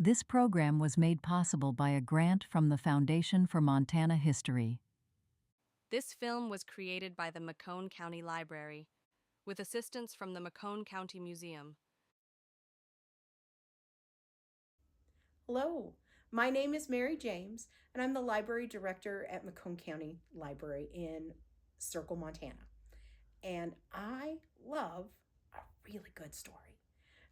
This program was made possible by a grant from the Foundation for Montana History. This film was created by the McCone County Library, with assistance from the McCone County Museum. Hello, my name is Mary James, and I'm the library director at McCone County Library in Circle, Montana. And I love a really good story.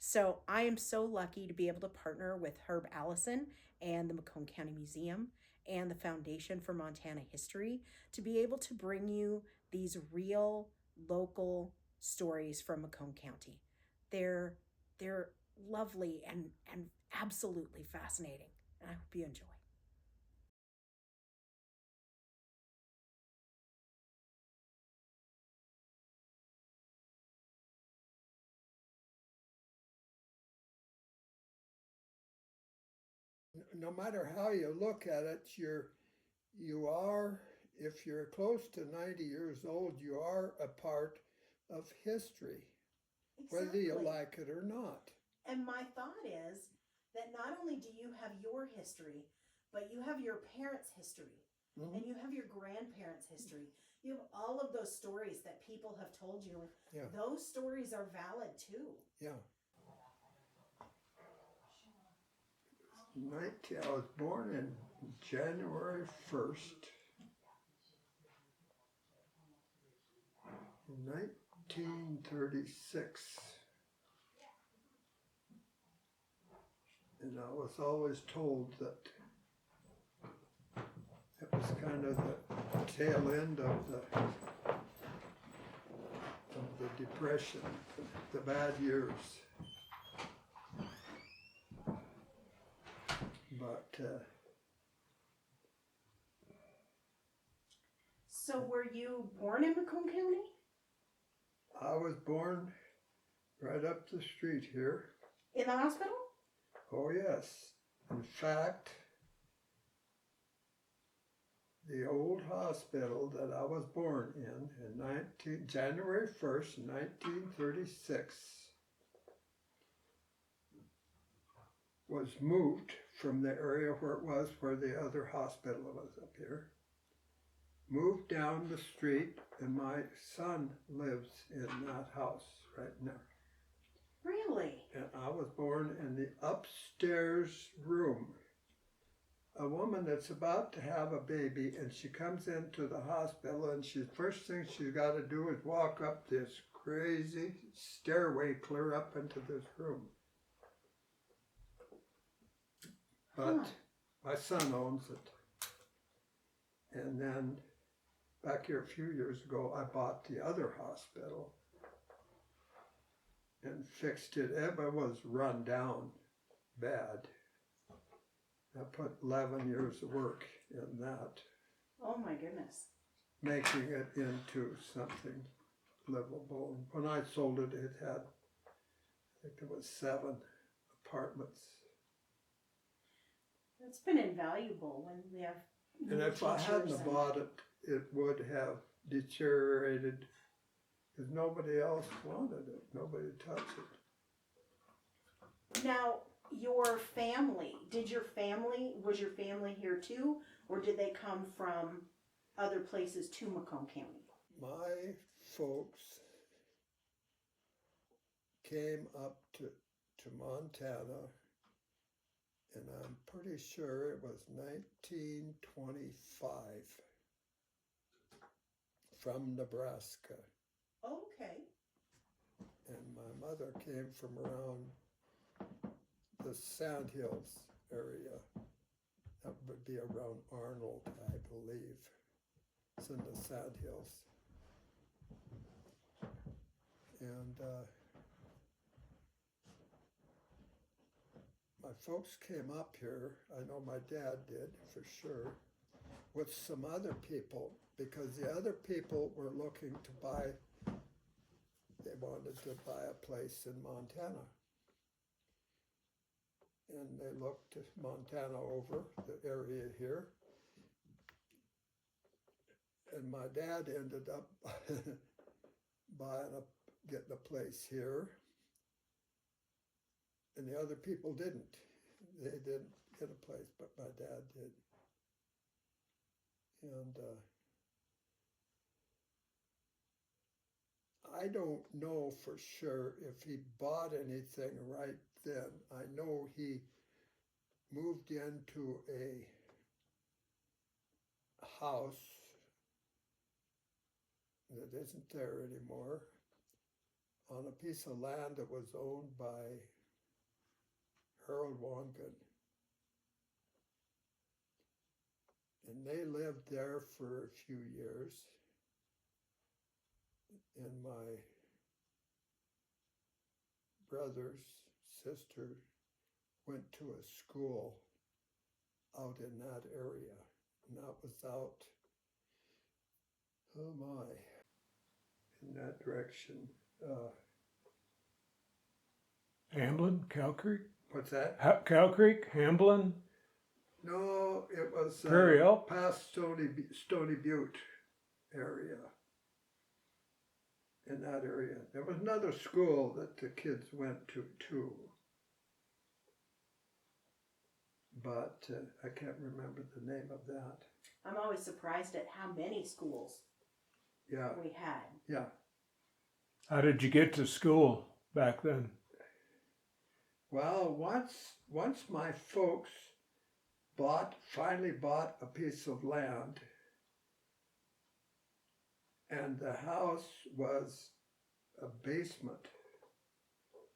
So I am so lucky to be able to partner with Herb Allison and the McCone County Museum and the Foundation for Montana History to be able to bring you these real local stories from McCone County. They're lovely and absolutely fascinating, and I hope you enjoy. No matter how you look at it, you are, if you're close to 90 years old, you are a part of history, whether you like it or not. And my thought is that not only do you have your history, but you have your parents' history, and you have your grandparents' history. You have all of those stories that people have told you. Yeah. Those stories are valid too. Yeah. I was born in January 1st, 1936. And I was always told that it was kind of the tail end of the Depression, the bad years. But So were you born in McCone County? I was born right up the street here. In the hospital? Oh yes. In fact, the old hospital that I was born in January 1st, 1936, was moved from the area where it was, where the other hospital was up here, moved down the street, and my son lives in that house right now. Really? And I was born in the upstairs room. A woman that's about to have a baby, and she comes into the hospital, and first thing she's got to do is walk up this crazy stairway clear up into this room. But my son owns it. And then back here a few years ago, I bought the other hospital and fixed it. It was run down bad. I put 11 years of work in that. Oh my goodness. Making it into something livable. When I sold it, it had, I think there was 7 apartments. It's been invaluable when we have. And if I hadn't bought it, it would have deteriorated because nobody else wanted it. Nobody touched it. Now, your family, was your family here too? Or did they come from other places to McCone County? My folks came up to Montana, and I'm pretty sure it was 1925 from Nebraska. Okay. And my mother came from around the Sandhills area. That would be around Arnold, I believe. It's in the Sandhills. And my folks came up here, I know my dad did for sure, with some other people, because the other people were looking to buy, they wanted to buy a place in Montana. And they looked to Montana over, the area here. And my dad ended up getting a place here. And the other people didn't. they didn't get a place, but my dad did. And I don't know for sure if he bought anything right then. I know he moved into a house that isn't there anymore on a piece of land that was owned by Harold Wangan. And they lived there for a few years. And my brother's sister went to a school out in that area. And that was out, oh my, in that direction. Hamblin, Cow Creek? What's that? Cow Creek, Hamblin, No, it was Prairie Elk? past Stony Butte area. In that area. There was another school that the kids went to too. But I can't remember the name of that. I'm always surprised at how many schools Yeah, we had. yeah. How did you get to school back then? Well, once my folks finally bought a piece of land, and the house was a basement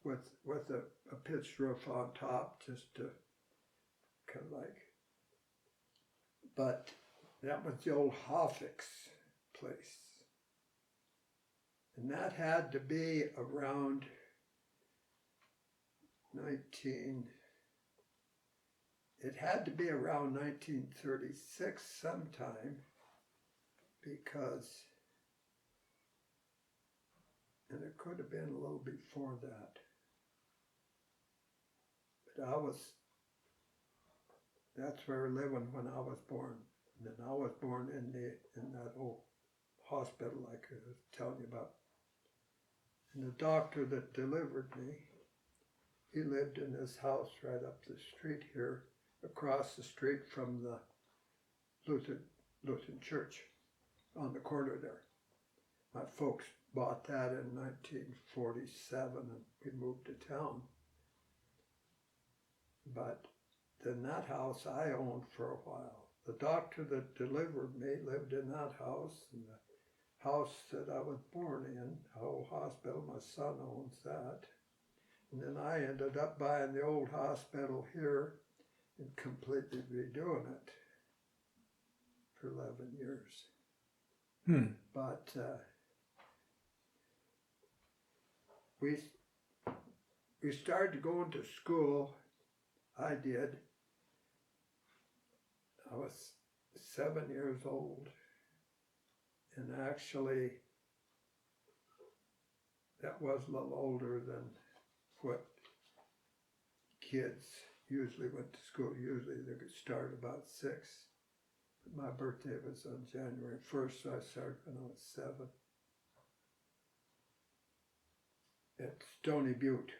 with a pitched roof on top, just to kind of like. But that was the old Hoffick's place, and that had to be around 1936 sometime, because, and it could have been a little before that, but that's where we were living when I was born. And then I was born in that old hospital like I was telling you about. And the doctor that delivered me, he lived in this house right up the street here, across the street from the Lutheran church on the corner there. My folks bought that in 1947 and we moved to town. But then that house I owned for a while. The doctor that delivered me lived in that house, and the house that I was born in, the old hospital, my son owns that. And then I ended up buying the old hospital here and completely redoing it for 11 years. But we started going to school. I did. I was 7 years old, and actually that was a little older than what kids usually went to school. Usually they could start about 6. But my birthday was on January 1st, so I started when I was 7. At Stony Butte.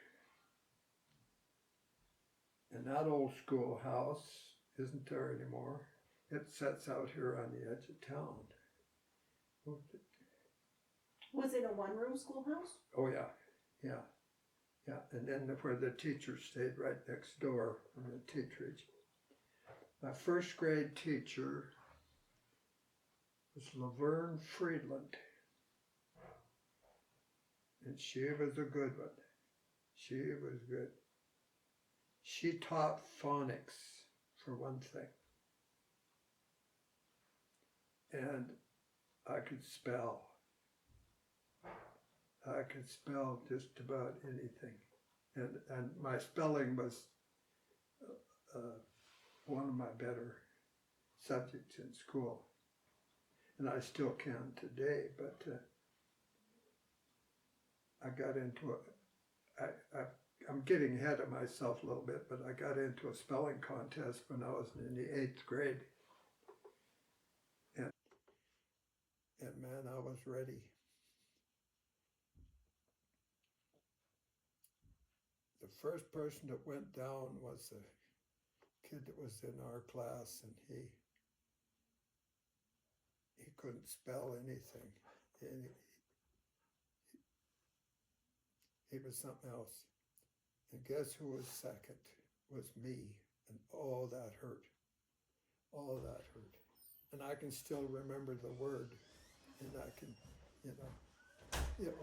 And that old schoolhouse isn't there anymore. It sits out here on the edge of town. Was it a one-room schoolhouse? Oh yeah, yeah. Yeah, and then where the teacher stayed right next door in the teacherage. My first grade teacher was Laverne Friedland. And she was a good one. She was good. She taught phonics, for one thing. And I could spell. I could spell just about anything. And my spelling was one of my better subjects in school. And I still can today, but I got into I'm getting ahead of myself a little bit, but I got into a spelling contest when I was in the 8th grade. And man, I was ready. The first person that went down was kid that was in our class, and he couldn't spell anything. And he was something else. And guess who was second? Was me. And all that hurt. All that hurt. And I can still remember the word. And I can, you know, it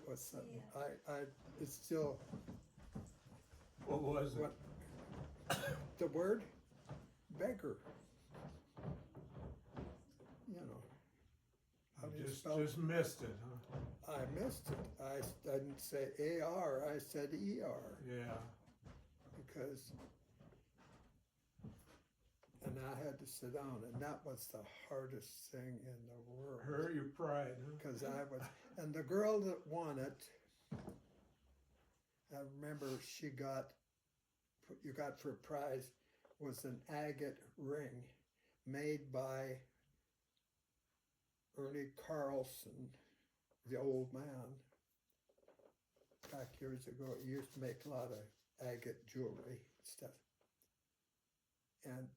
was something. It's still. What was it? The word? Beggar. You know. How do you spell Just missed it, huh? I missed it. I didn't say AR, I said ER. Yeah. Because, and I had to sit down, and that was the hardest thing in the world. Hurt your pride, huh? Because I was, and the girl that won it, I remember you got for a prize, was an agate ring made by Ernie Carlson, the old man. Back years ago, he used to make a lot of agate jewelry and stuff. And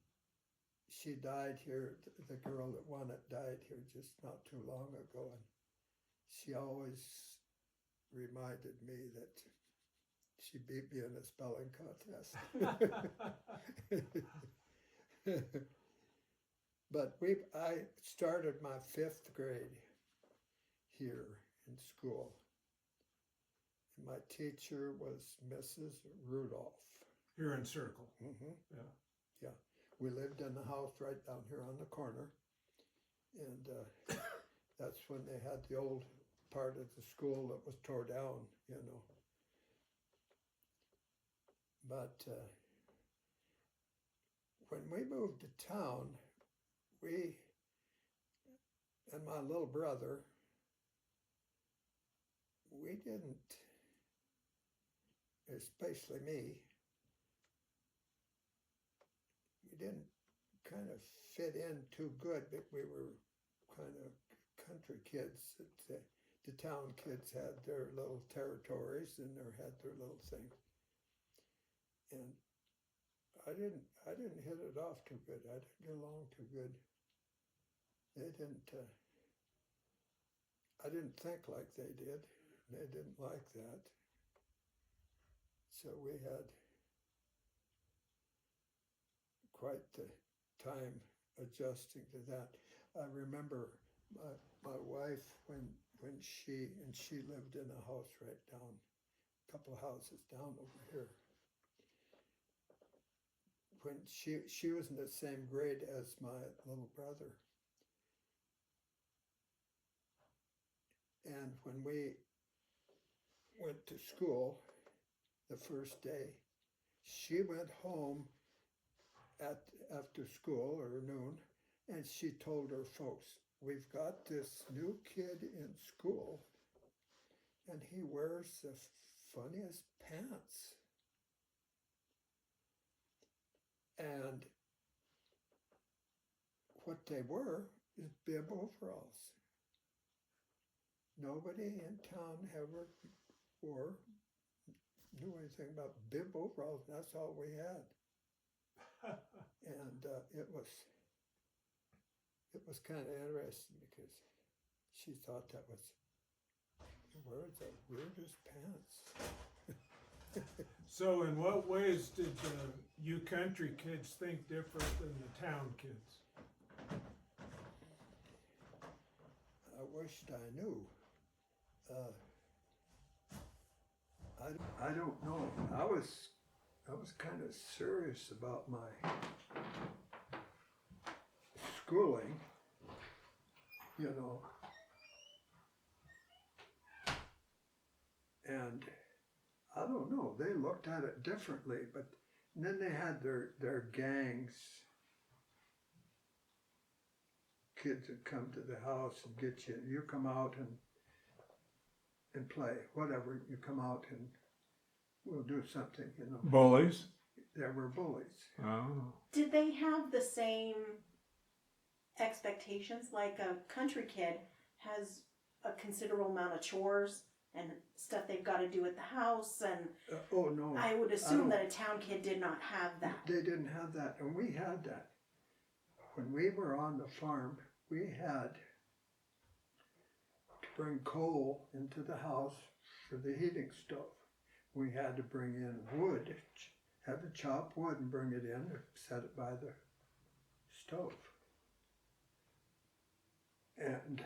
she died here, the girl that won it died here just not too long ago. And she always reminded me that she beat me in a spelling contest. But I started my 5th grade here in school. And my teacher was Mrs. Rudolph. Here in Circle. Mm-hmm. Yeah. Yeah. We lived in the house right down here on the corner. And that's when they had the old part of the school that was tore down, you know. But when we moved to town, we and my little brother, we didn't, especially me, we didn't kind of fit in too good, but we were kind of country kids. The town kids had their little territories and they had their little things. And I didn't hit it off too good. I didn't get along too good. They didn't, I didn't think like they did. They didn't like that. So we had quite the time adjusting to that. I remember my wife when she lived in a house right down, a couple of houses down over here. When she was in the same grade as my little brother. And when we went to school the first day, she went home after school or noon, and she told her folks, "We've got this new kid in school, and he wears the funniest pants." And what they were is bib overalls. Nobody in town ever knew anything about bib overalls, and that's all we had. And it was kind of interesting because she thought that was, where are the weirdest pants? So in what ways did you country kids think different than the town kids? I wished I knew. I don't know. I was kind of serious about my schooling, you know, and I don't know, they looked at it differently, but then they had their gangs. Kids would come to the house and get you. You come out and play, whatever. You come out and we'll do something, you know. Bullies? There were bullies. Oh. Did they have the same expectations? Like a country kid has a considerable amount of chores and stuff they've got to do at the house. And Oh, no. I would assume that a town kid did not have that. They didn't have that, and we had that. When we were on the farm, we had to bring coal into the house for the heating stove. We had to bring in wood, had to chop wood and bring it in and set it by the stove. And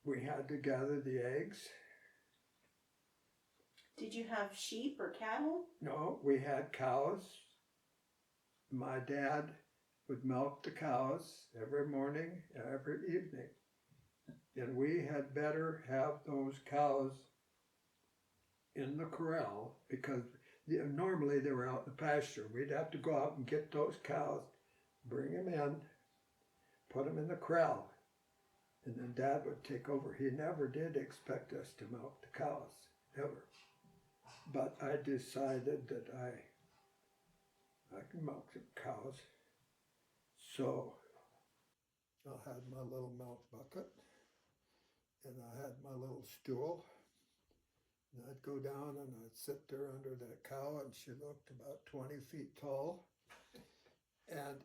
we had to gather the eggs. Did you have sheep or cattle? No, we had cows. My dad would milk the cows every morning, every evening. And we had better have those cows in the corral because normally they were out in the pasture. We'd have to go out and get those cows, bring them in, put them in the corral, and then Dad would take over. He never did expect us to milk the cows, ever. But I decided that I can milk the cows. So I had my little milk bucket, and I had my little stool. And I'd go down and I'd sit there under that cow, and she looked about 20 feet tall. And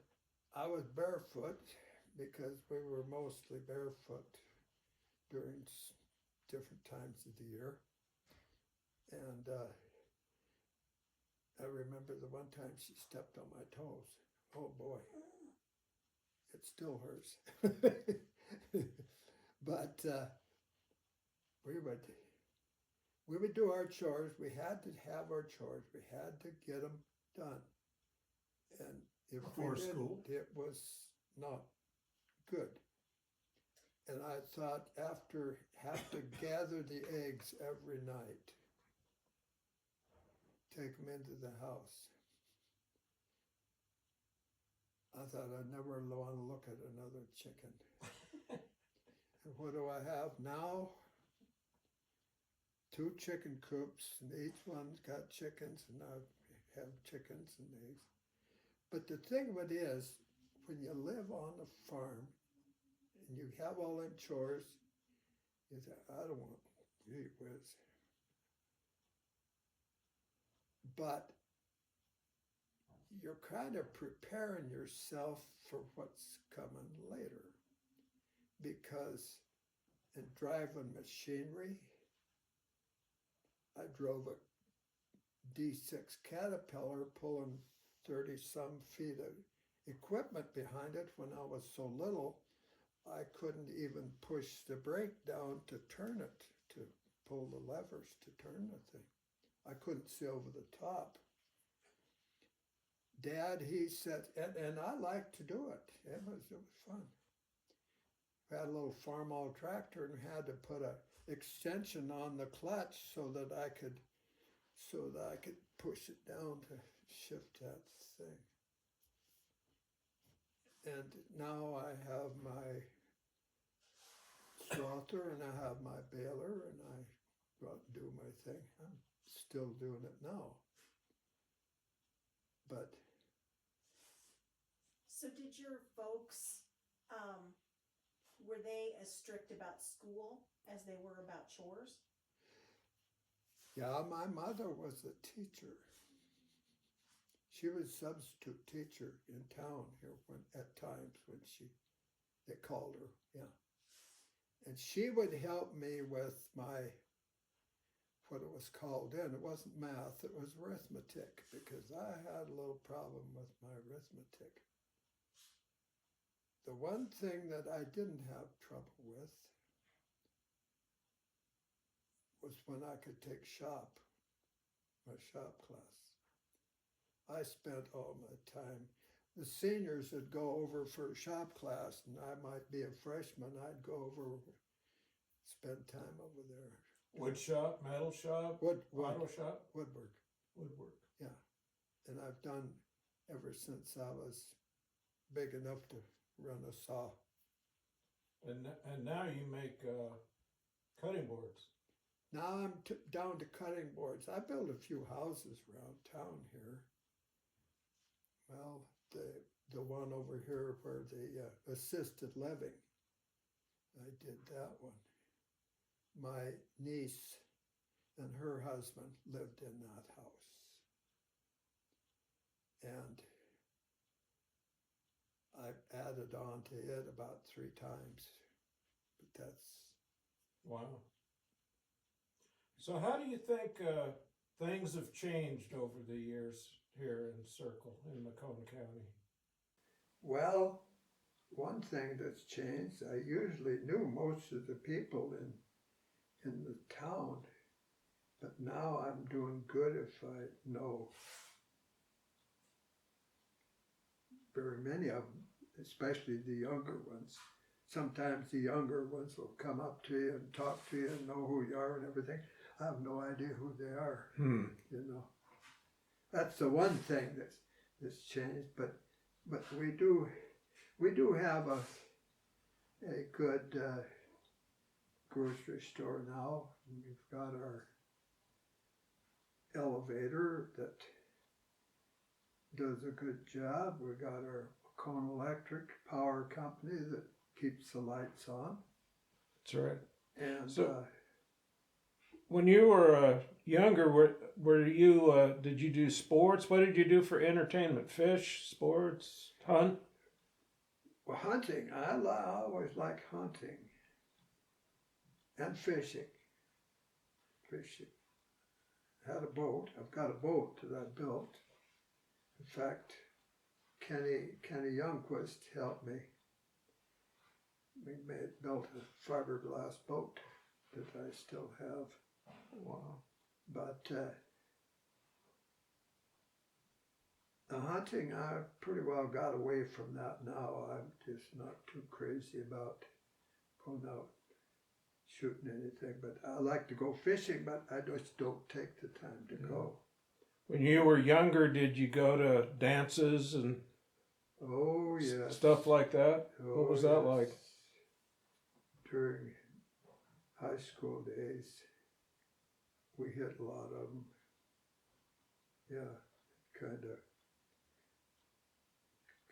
I was barefoot because we were mostly barefoot during different times of the year. And I remember the one time she stepped on my toes. Oh boy, it still hurts. But we would do our chores. We had to have our chores. We had to get them done. And if Before we didn't, school? it was not good. And I thought after have to gather the eggs every night, take them into the house. I thought I'd never want to look at another chicken. And what do I have now? 2 chicken coops, and each one's got chickens, and I have chickens and eggs. But the thing of it is, when you live on a farm and you have all them chores, you say, I don't want, gee whiz. But you're kind of preparing yourself for what's coming later. Because in driving machinery, I drove a D6 Caterpillar pulling 30-some feet of equipment behind it when I was so little, I couldn't even push the brake down to turn it, to pull the levers to turn the thing. I couldn't see over the top. Dad, he said, and I liked to do it. It was fun. We had a little farm-all tractor and had to put a extension on the clutch so that I could push it down to shift that thing. And now I have my swather and I have my baler and I go out and do my thing. I'm still doing it now. But So did your folks, were they as strict about school as they were about chores? yeah, my mother was a teacher. She was substitute teacher in town here at times when they called her, yeah. And she would help me with what it was called then. It wasn't math, it was arithmetic, because I had a little problem with my arithmetic. The one thing that I didn't have trouble with was when I could take my shop class. I spent all my time. The seniors would go over for a shop class, and I might be a freshman. I'd go over, spend time over there. Wood shop, metal shop, auto shop? Woodwork. Woodwork. Yeah. And I've done ever since I was big enough to run a saw. And now you make cutting boards. Now I'm down to cutting boards. I built a few houses around town here. Well, the one over here where the assisted living, I did that one. my niece and her husband lived in that house. And I've added on to it about 3 times, but that's. Wow. So how do you think things have changed over the years here in Circle, in McCone County? Well, one thing that's changed, I usually knew most of the people in the town, but now I'm doing good if I know very many of them, especially the younger ones. Sometimes the younger ones will come up to you and talk to you and know who you are and everything. I have no idea who they are, you know. That's the one thing that's changed, but we do have a good grocery store now. We've got our elevator that does a good job. We got our McCone Electric power company that keeps the lights on. That's right. And So, when you were younger, were you did you do sports? What did you do for entertainment? Fish, sports, hunt? well, hunting, I always like hunting and fishing. Had a boat. I've got a boat that I built. In fact, Kenny Youngquist helped me. We built a fiberglass boat that I still have. Wow. But the hunting, I pretty well got away from that now. I'm just not too crazy about going out shooting anything. But I like to go fishing, but I just don't take the time to go. When you were younger, did you go to dances and Oh, yes. stuff like that? Oh, What was that yes. like? During high school days, we hit a lot of them. Yeah, kind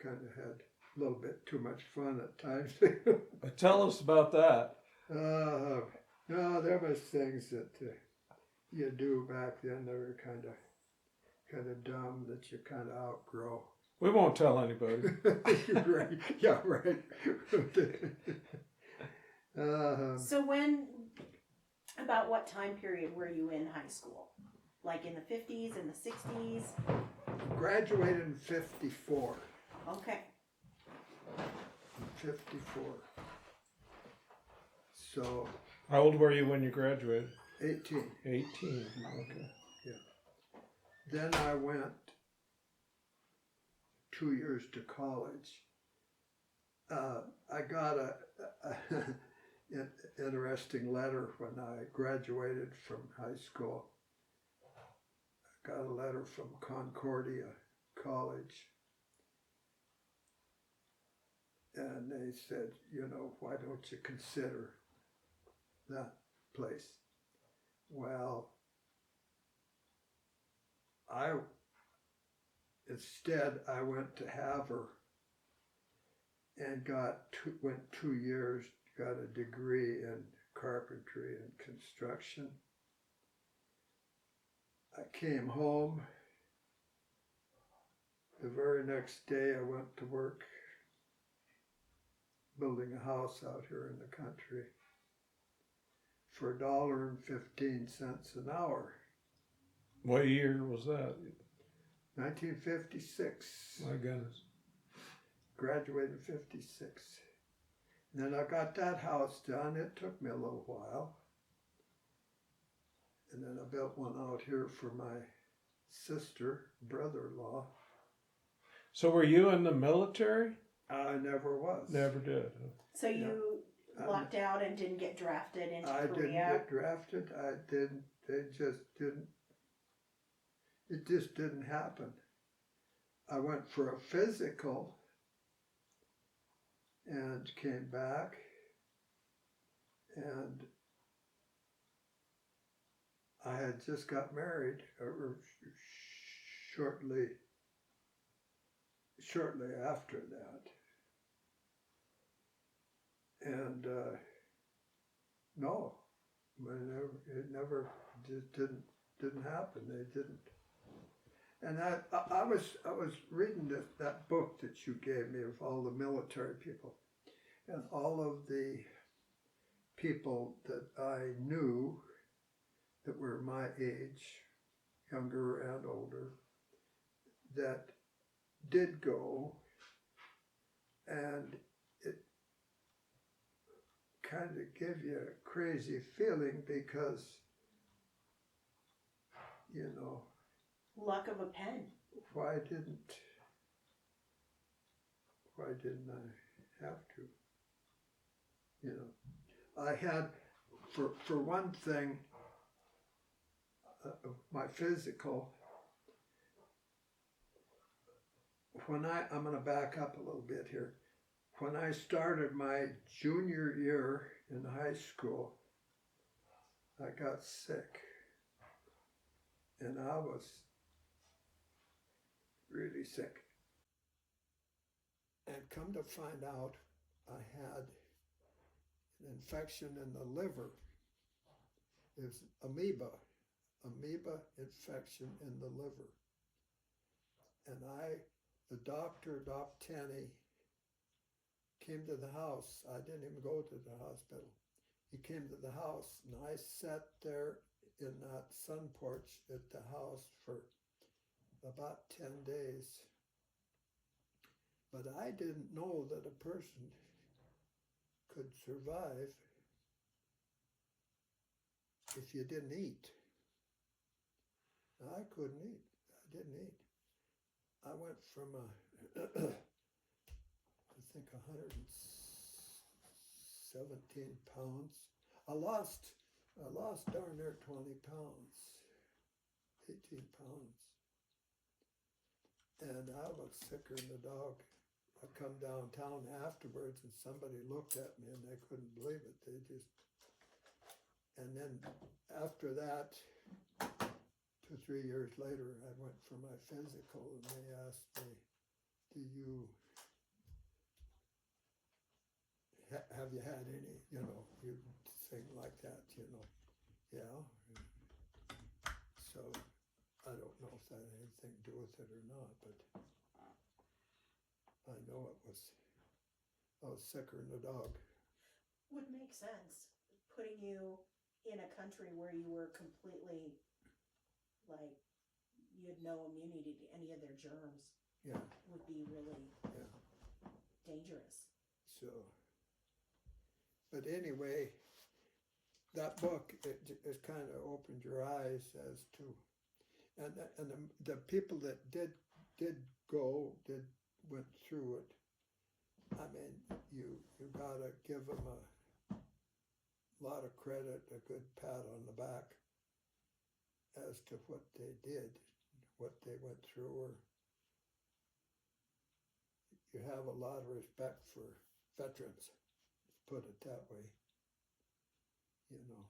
of had a little bit too much fun at times. Tell us about that. No, there was things that you do back then that were kind of dumb that you kind of outgrow. We won't tell anybody. Right. Yeah, right. So about what time period were you in high school? Like in the 50s, in the 60s? Graduated in 54. Okay. 54. So How old were you when you graduated? 18. 18. Okay. Then I went 2 years to college. I got an interesting letter when I graduated from high school. I got a letter from Concordia College. And they said, why don't you consider that place? Well, instead I went to Havre and went 2 years, got a degree in carpentry and construction. I came home. The very next day I went to work building a house out here in the country for $1.15 an hour. What year was that? 1956. My goodness. Graduated in 56. And then I got that house done. It took me a little while. And then I built one out here for my sister, brother-in-law. So were you in the military? I never was. Never did. So you lucked out and didn't get drafted into I Korea? didn't get drafted. I didn't. They just didn't. It just didn't happen. I went for a physical and came back, and I had just got married shortly after that. And no, It never just didn't happen. They didn't. And I was reading that book that you gave me of all the military people, and all of the people that I knew that were my age, younger and older, that did go, and it kind of give you a crazy feeling because, you know, Luck of a pen. why didn't I have to? You know, I had, for one thing, my physical, I'm going to back up a little bit here. When I started my junior year in high school, I got sick, and I was really sick. And come to find out, I had an infection in the liver. It was amoeba infection in the liver. And the doctor, Doc Tenney, came to the house. I didn't even go to the hospital. He came to the house, and I sat there in that sun porch at the house for about 10 days. But I didn't know that a person could survive if you didn't eat. I couldn't eat. I didn't eat. I went from I think 117 pounds. I lost darn near 20 pounds, 18 pounds. And I was sicker than a dog. I come downtown afterwards and somebody looked at me and they couldn't believe it. And then after that, 2 or 3 years later, I went for my physical and they asked me, do you, have you had any, you know, you thing like that, you know? Yeah. So I don't know if that had anything to do with it or not, but I know I was sicker than a dog. Would make sense. Putting you in a country where you were completely, like, you had no immunity to any of their germs. Yeah. Would be really dangerous. So, but anyway, that book, it kind of opened your eyes as to, and the people that did went through it. I mean, you gotta give them a lot of credit, a good pat on the back as to what they did, what they went through, or you have a lot of respect for veterans, put it that way, you know.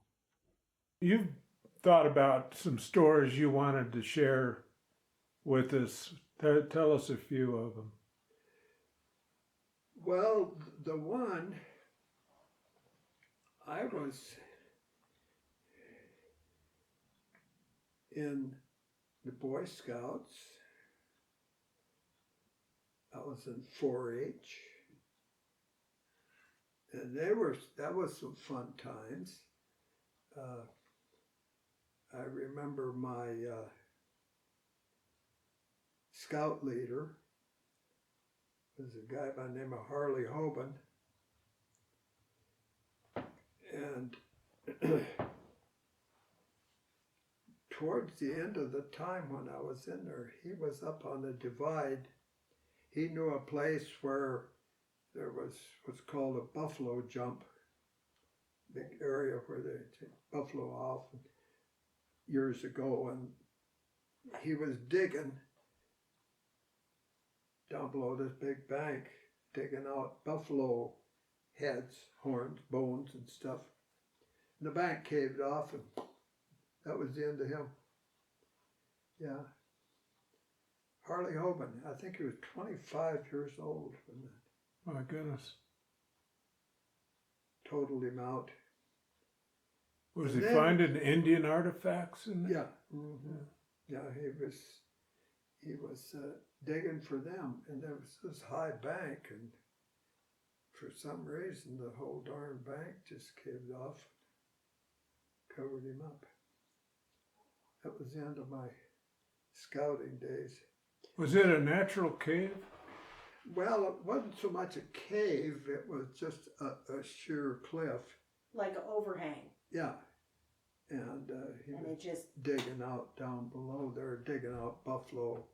You've thought about some stories you wanted to share with us. Tell us a few of them. Well, the one, I was in the Boy Scouts. I was in 4-H. And that was some fun times. I remember my scout leader was a guy by the name of Harley Hoban. And towards the end of the time when I was in there, he was up on the divide. He knew a place where there was what's called a buffalo jump, big area where they take buffalo off years ago, and he was digging down below this big bank, digging out buffalo heads, horns, bones, and stuff. And the bank caved off, and that was the end of him. Yeah. Harley Hoban, I think he was 25 years old when that. My goodness. Totaled him out. Was And he then- finding Indian artifacts in there? Yeah. Yeah, he was digging for them, and there was this high bank, and for some reason the whole darn bank just caved off, covered him up. That was the end of my scouting days. Was it a natural cave? Well, it wasn't so much a cave, it was just a sheer cliff. Like an overhang. Yeah. And he And was it just, digging out down below there, digging out buffalo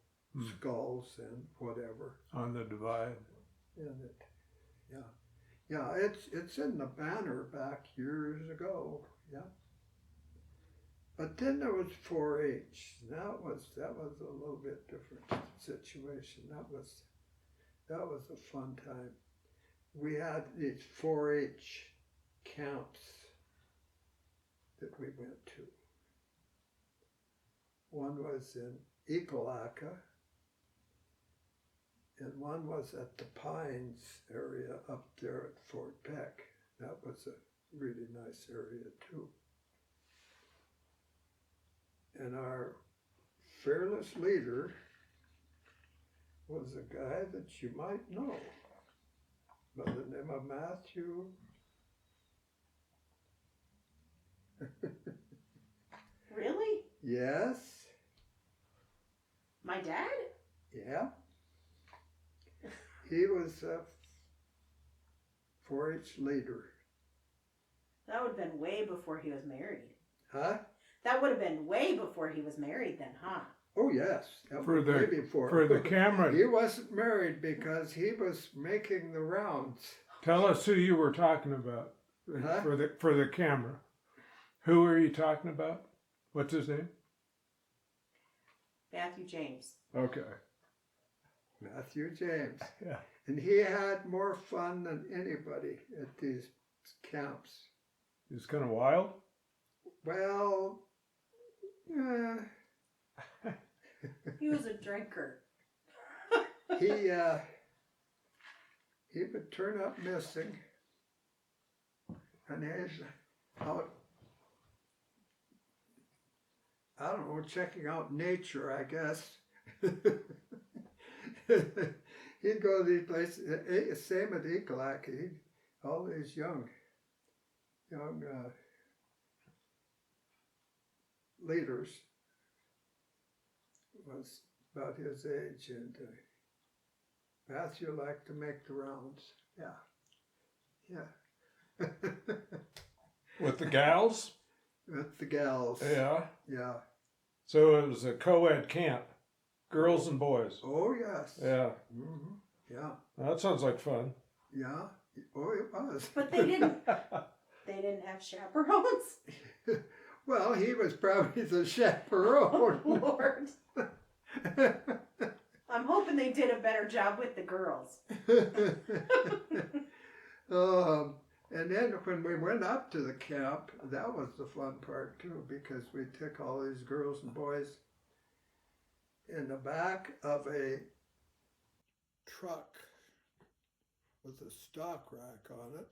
skulls and whatever. On the divide. And it's in the banner back years ago. Yeah. But then there was 4-H. That was a little bit different situation. That was a fun time. We had these 4-H camps that we went to. One was in Ekalaka, and one was at the Pines area up there at Fort Peck. That was a really nice area too. And our fearless leader was a guy that you might know by the name of Matthew. really? Yes. My dad? Yeah. He was a 4-H leader. That would have been way before he was married. Huh? That would have been way before he was married then, huh? Oh, yes. That For was the- way before. For the camera, He wasn't married because he was making the rounds. tell us who you were talking about. Huh? For the camera. Who are you talking about? What's his name? Matthew James. Okay. Matthew James. Yeah. And he had more fun than anybody at these camps. He's kind of wild. Well, He was a drinker. he would turn up missing, and he's out, I don't know, checking out nature, I guess. He'd go to these places, same at Ekalaka, all these young leaders was about his age, and Matthew liked to make the rounds. Yeah. With the gals? With the gals. Yeah. Yeah. So it was a co-ed camp. Girls and boys. Oh, yes. Yeah. Mm-hmm. Yeah. That sounds like fun. Yeah. Oh, it was. But they didn't have chaperones. Well, he was probably the chaperone. Lord. I'm hoping they did a better job with the girls. And then when we went up to the camp, that was the fun part too, because we took all these girls and boys in the back of a truck with a stock rack on it,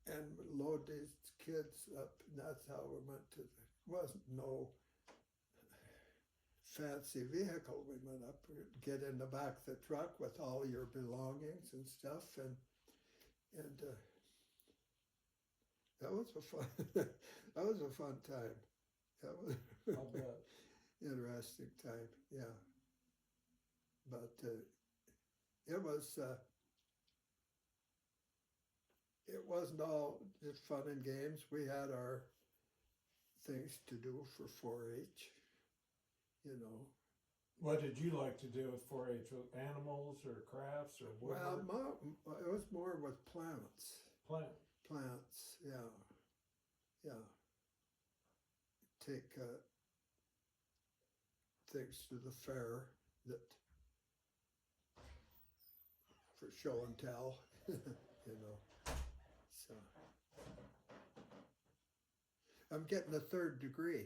and load these kids up, and that's how we went to wasn't no fancy vehicle. We went up, get in the back of the truck with all your belongings and stuff, and that was a fun that was a fun time. That was I'll bet. interesting time, yeah. But it wasn't all just fun and games. We had our things to do for 4-H, you know. What did you like to do with 4-H? With animals or crafts or Well, woodwork? it was more with plants. Plants, yeah. Take things to the fair that for show and tell, you know. So I'm getting a 3rd degree.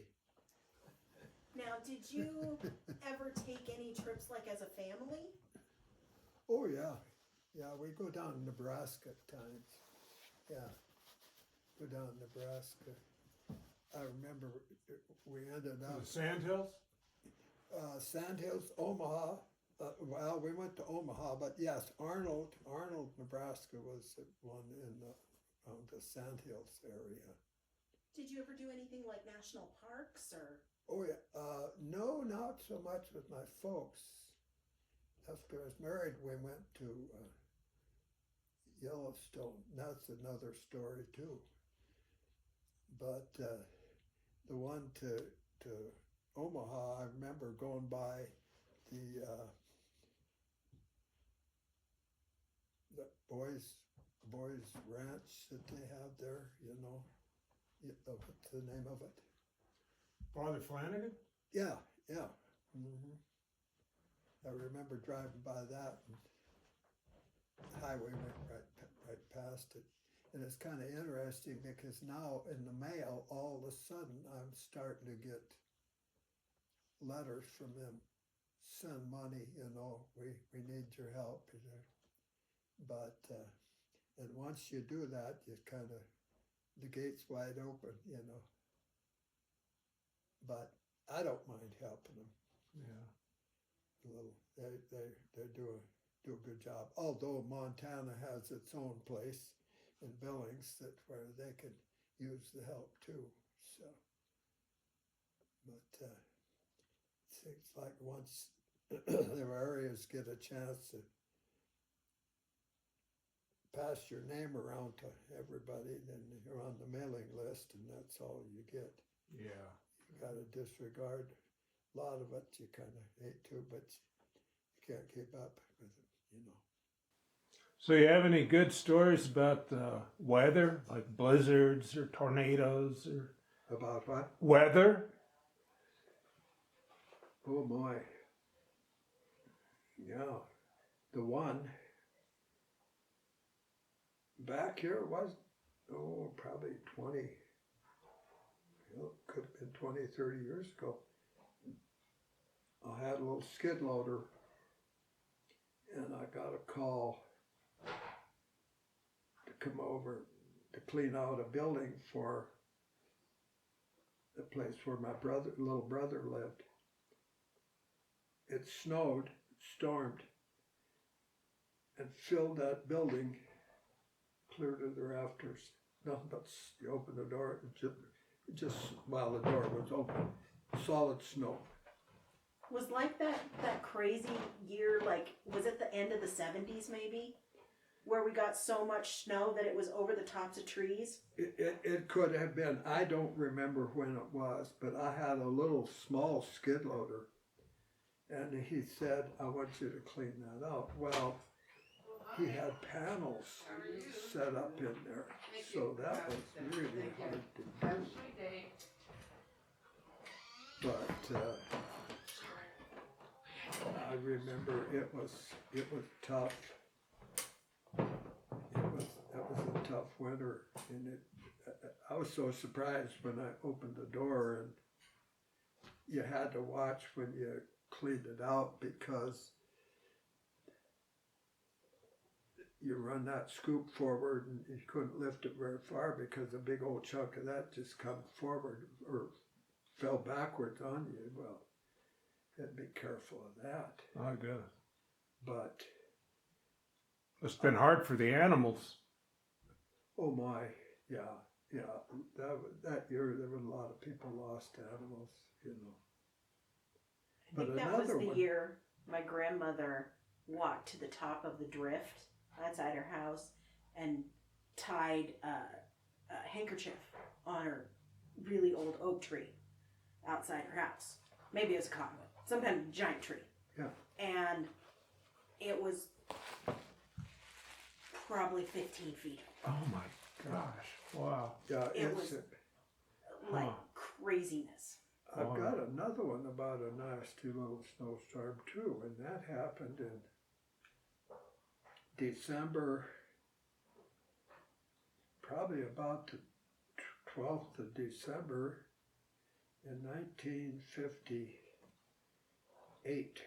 Now, did you ever take any trips like as a family? Oh yeah, we go down to Nebraska at times. Yeah. Go down Nebraska. I remember we ended The up Sandhills? Sandhills, Omaha. Well, we went to Omaha, but yes, Arnold, Nebraska was the one in the Sandhills area. Did you ever do anything like national parks or? Oh yeah, no, not so much with my folks. After I was married, we went to Yellowstone. That's another story too. But the one to Omaha, I remember going by the boys ranch that they have there. You know, what's the name of it? Father Flanagan? Yeah. Mm-hmm. I remember driving by that, and the highway went right past it. And it's kind of interesting because now in the mail, all of a sudden, I'm starting to get letters from them. Send money, you know, we need your help. You know. But, and once you do that, you kind of, the gate's wide open, you know. But I don't mind helping them. Yeah. A little, they do a good job. Although Montana has its own place in Billings that where they can use the help too. So, but it seems like once their areas get a chance to pass your name around to everybody, then you're on the mailing list, and that's all you get. Yeah. You got to disregard a lot of it. You kind of hate to, but you can't keep up with it, you know. So you have any good stories about the weather, like blizzards or tornadoes or About what? weather? Oh my. Yeah. The one back here was, probably 20, could have been 20, 30 years ago. I had a little skid loader and I got a call to come over to clean out a building for the place where my little brother lived. It snowed, stormed, and filled that building clear to the rafters. Nothing but you open the door, just while the door was open, solid snow. Was like that crazy year, like, was it the end of the 70s maybe? Where we got so much snow that it was over the tops of trees? It could have been. I don't remember when it was, but I had a little small skid loader. And he said, I want you to clean that out. Well, he had panels set up in there, so that was really hard to do. But I remember it was tough. That was a tough winter, and I was so surprised when I opened the door and you had to watch when you cleaned it out because you run that scoop forward and you couldn't lift it very far because a big old chunk of that just come forward or fell backwards on you. Well, you had to be careful of that. I guess. But It's been hard for the animals. oh my, yeah. That year there were a lot of people lost animals, you know. I think that was the year my grandmother walked to the top of the drift outside her house and tied a handkerchief on her really old oak tree outside her house. Maybe it was a cottonwood, some kind of giant tree. Yeah. And it was probably 15 feet. Oh my gosh. Wow. Yeah, It was like craziness. I've got another one about a nasty little snowstorm too, and that happened in December, probably about the 12th of December in 1958.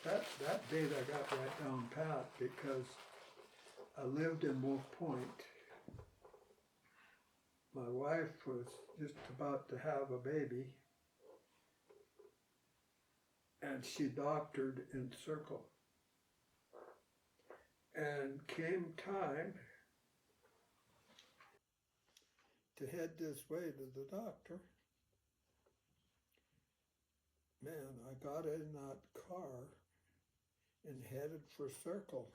That date I got right down pat because I lived in Wolf Point. My wife was just about to have a baby, and she doctored in Circle. And came time to head this way to the doctor. Man, I got in that car and headed for Circle.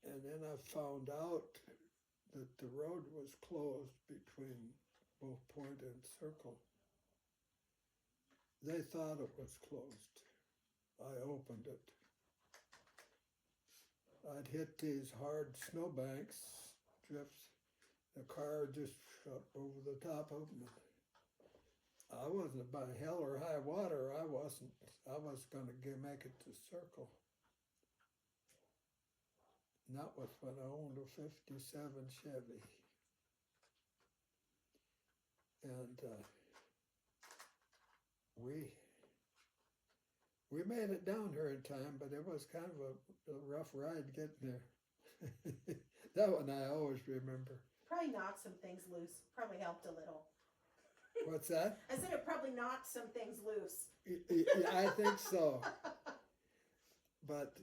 And then I found out that the road was closed between Wolf Point and Circle. They thought it was closed. I opened it. I'd hit these hard snowbanks, drifts. The car just shot over the top of them. I wasn't by hell or high water. I was going to make it to Circle. And that was when I owned a 57 Chevy. And we made it down here in time, but it was kind of a rough ride getting there. That one I always remember. Probably knocked some things loose. Probably helped a little. What's that? I said it probably knocked some things loose. Yeah, I think so. But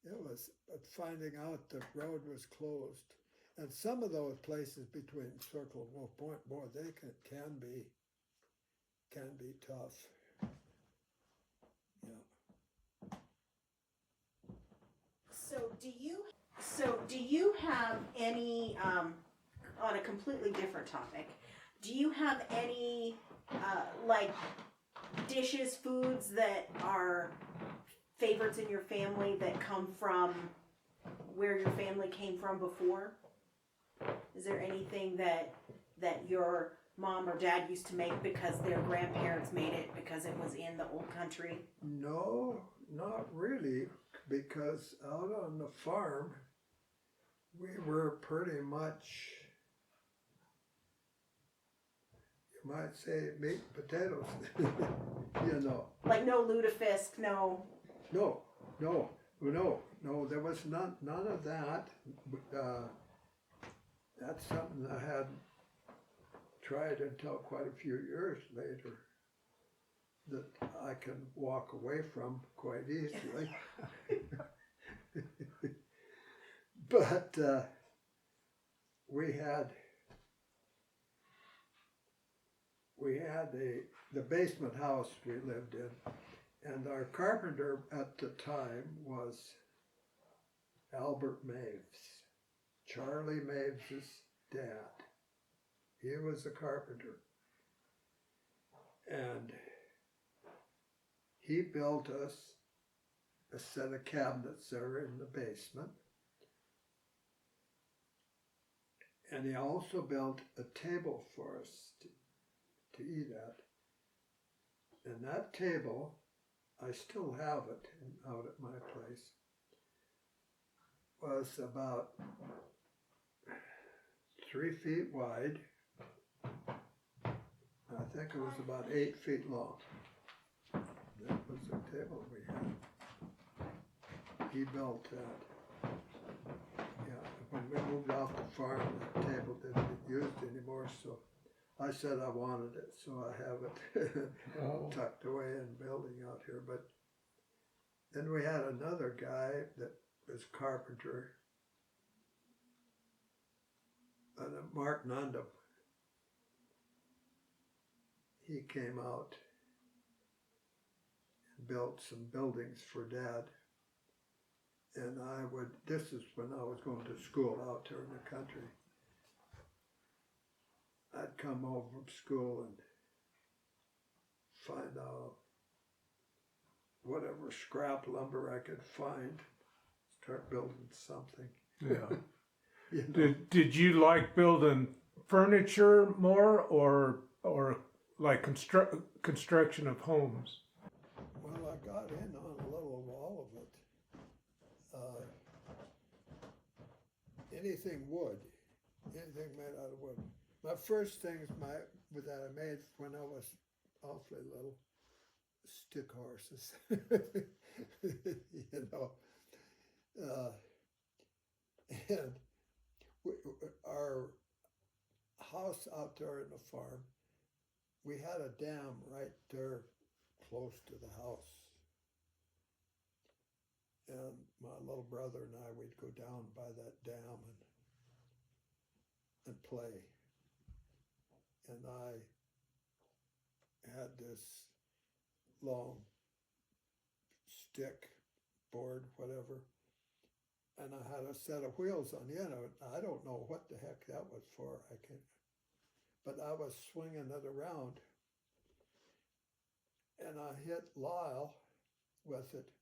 it was finding out the road was closed. And some of those places between Circle and Wolf Point, boy, they can be tough. Yeah. So do you have any, on a completely different topic, do you have any, like, dishes, foods that are favorites in your family that come from where your family came from before? Is there anything that your mom or dad used to make because their grandparents made it because it was in the old country? No, not really, because out on the farm, we were pretty much, you might say, meat and potatoes, you know. Like no lutefisk, no. No, there was none of that. That's something I hadn't tried until quite a few years later, that I can walk away from quite easily. But we had the basement house we lived in, and our carpenter at the time was Albert Maves, Charlie Maves' dad. He was a carpenter, and he built us a set of cabinets there in the basement. And he also built a table for us to eat at. And that table, I still have it out at my place, was about 3 feet wide. I think it was about 8 feet long. That was the table we had. He built that. Yeah, when we moved off the farm, the table didn't get used anymore, so I said I wanted it, so I have it tucked away in building out here. But then we had another guy that was carpenter, Mark Nundum. He came out and built some buildings for Dad. And this is when I was going to school out there in the country. I'd come home from school and find out whatever scrap lumber I could find, start building something. Yeah. You know? Did you like building furniture more, or like construction of homes? Well, I got in on a little of all of it. Anything wood, anything made out of wood. My first things that I made when I was awfully little, stick horses. You know, Uh, and our house out there in the farm, we had a dam right there close to the house. And my little brother and I, we'd go down by that dam and play. And I had this long stick, board, whatever, and I had a set of wheels on the end of it. I don't know what the heck that was for. I can't. But I was swinging it around, and I hit Lyle with it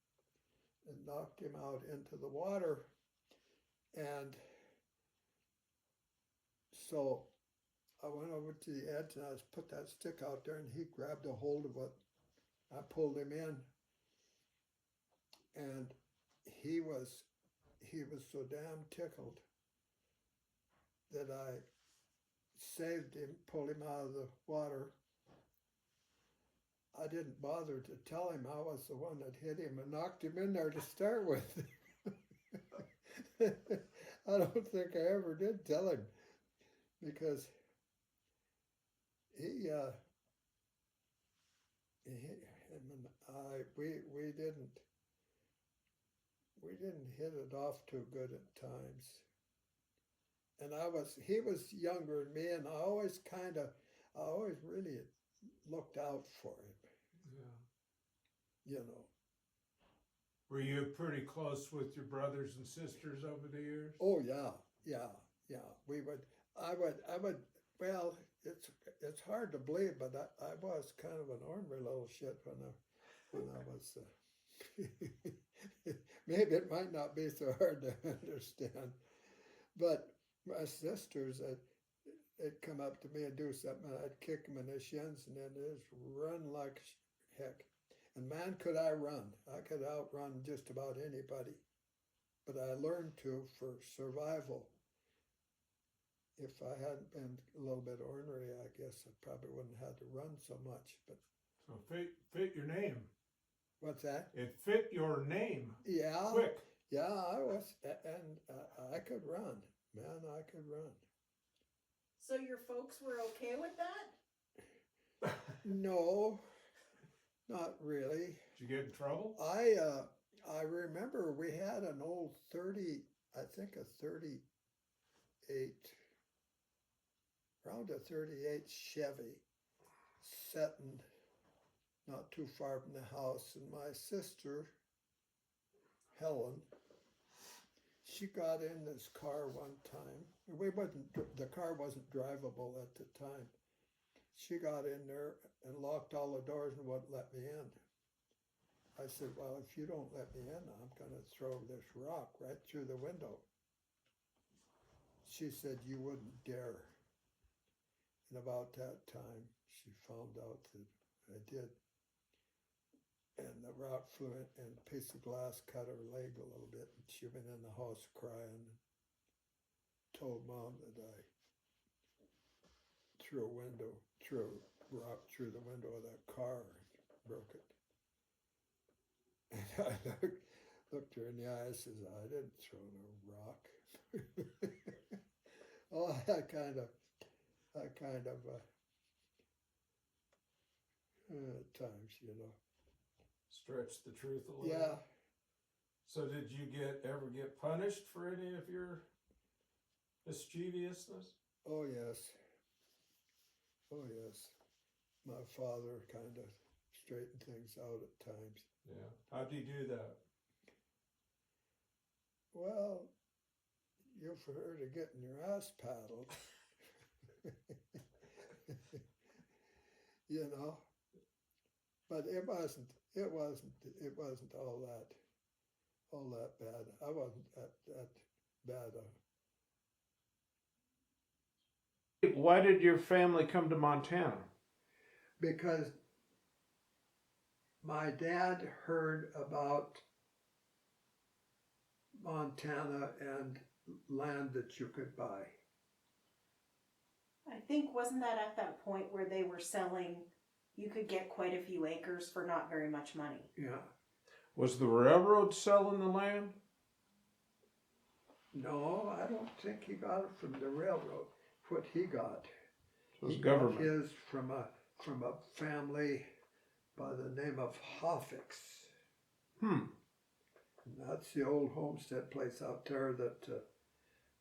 and knocked him out into the water. And so I went over to the edge and I put that stick out there, and he grabbed a hold of it. I pulled him in, and he was so damn tickled that I saved him, pulled him out of the water. I didn't bother to tell him I was the one that hit him and knocked him in there to start with. I don't think I ever did tell him, because he we didn't hit it off too good at times. And he was younger than me, and I always really looked out for him. Yeah. You know. Were you pretty close with your brothers and sisters over the years? Oh yeah. I would. Well, it's hard to believe, but I was kind of an ornery little shit when I was. Maybe it might not be so hard to understand, but my sisters, they'd come up to me and do something, and I'd kick them in the shins, and then they'd just run like heck. And man, could I run. I could outrun just about anybody. But I learned to for survival. If I hadn't been a little bit ornery, I guess I probably wouldn't have had to run so much. But so fit your name. What's that? It fit your name. Yeah. Quick. Yeah, I was, and I could run. Man, I could run. So your folks were okay with that? No, not really. Did you get in trouble? I remember we had an old 30, I think a 38, around a 38 Chevy, sitting not too far from the house, and my sister, Helen, she got in this car one time. The car wasn't drivable at the time. She got in there and locked all the doors and wouldn't let me in. I said, well, if you don't let me in, I'm going to throw this rock right through the window. She said, you wouldn't dare. And about that time, she found out that I did. And the rock flew in, and a piece of glass cut her leg a little bit. And she went in the house crying and told Mom that I threw a rock through the window of that car and broke it. And I looked her in the eye and says, I didn't throw no rock. Oh, that kind of times, you know. Stretch the truth a little. Yeah. So did you ever get punished for any of your mischievousness? Oh yes. My father kind of straightened things out at times. Yeah. How'd he do that? Well, you've heard of getting your ass paddled. You know. But it wasn't all that bad. I wasn't that bad. Why did your family come to Montana? Because my dad heard about Montana and land that you could buy. I think, wasn't that at that point where they were selling, you could get quite a few acres for not very much money? Yeah. Was the railroad selling the land? No, I don't think he got it from the railroad. What he got, It was he government. got his from a family by the name of Hoffix. Hmm. And that's the old homestead place out there that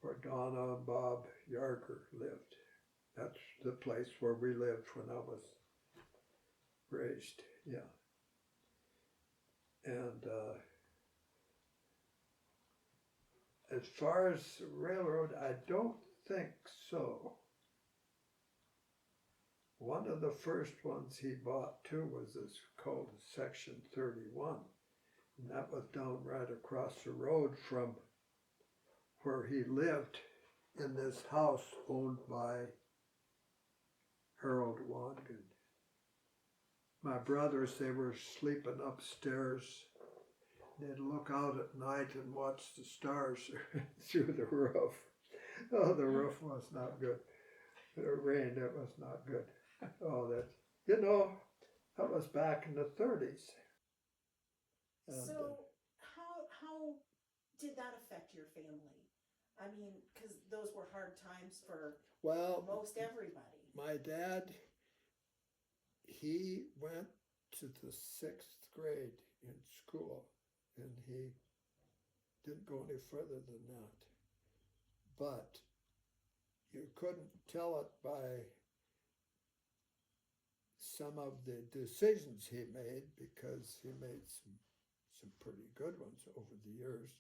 where Donna and Bob Yarger lived. That's the place where we lived when I was raised. Yeah. And as far as railroad, I don't think so. One of the first ones he bought too was this called Section 31. And that was down right across the road from where he lived in this house owned by Harold Wangan. My brothers, they were sleeping upstairs. They'd look out at night and watch the stars through the roof. Oh, the roof was not good. It rained, it was not good. Oh, that was back in the 30s. And, So how did that affect your family? I mean, because those were hard times for well, most everybody. my dad, he went to the 6th grade in school, and he didn't go any further than that. But you couldn't tell it by some of the decisions he made, because he made some pretty good ones over the years.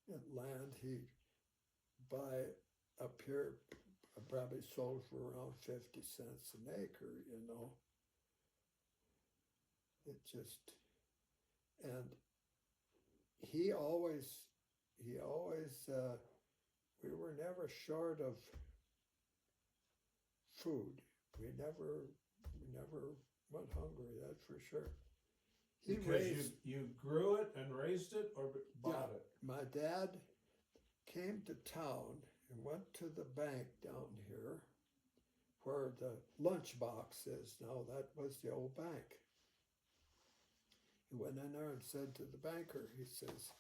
And land he'd buy up here probably sold for around 50 cents an acre, you know. It just, and he always, we were never short of food. We never went hungry, that's for sure. He Because raised, you grew it and raised it, or bought it? my dad came to town and went to the bank down here where the lunchbox is now. That was the old bank. He went in there and said to the banker, he says,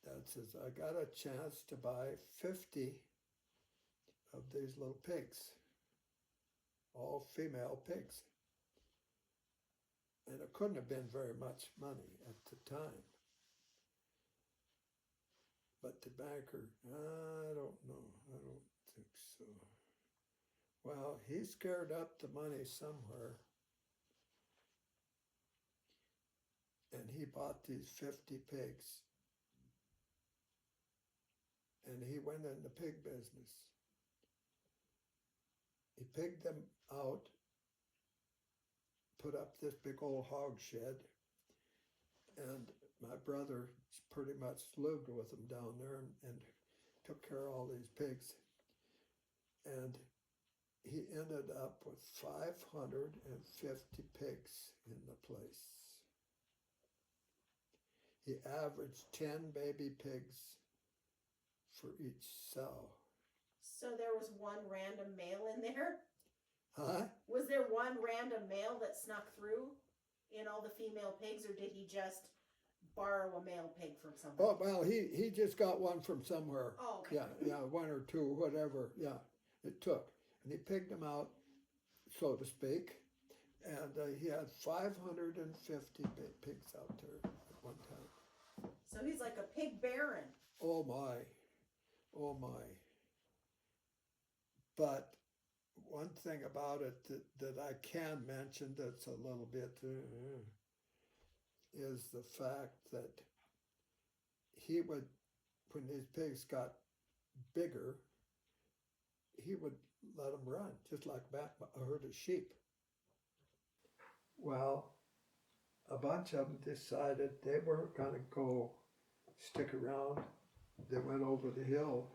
Dad says, I got a chance to buy 50 of these little pigs, all female pigs. And it couldn't have been very much money at the time. But the banker, I don't know, I don't think so. Well, he scared up the money somewhere, and he bought these 50 pigs. And he went in the pig business. He pigged them out, put up this big old hog shed, and my brother pretty much lived with him down there and took care of all these pigs. And he ended up with 550 pigs in the place. He averaged 10 baby pigs for each sow. So there was one random male in there? Huh? Was there one random male that snuck through in all the female pigs, or did he just borrow a male pig from somebody? Oh, well, he just got one from somewhere. Oh, okay. Yeah, one or two, whatever, yeah, it took. And he picked them out, so to speak, and he had 550 pigs out there at one time. So he's like a pig baron. Oh my, oh my. But one thing about it that I can mention that's a little bit is the fact that he would, when these pigs got bigger, he would let them run, just like a herd of sheep. Well, a bunch of them decided they weren't going to go stick around. They went over the hill.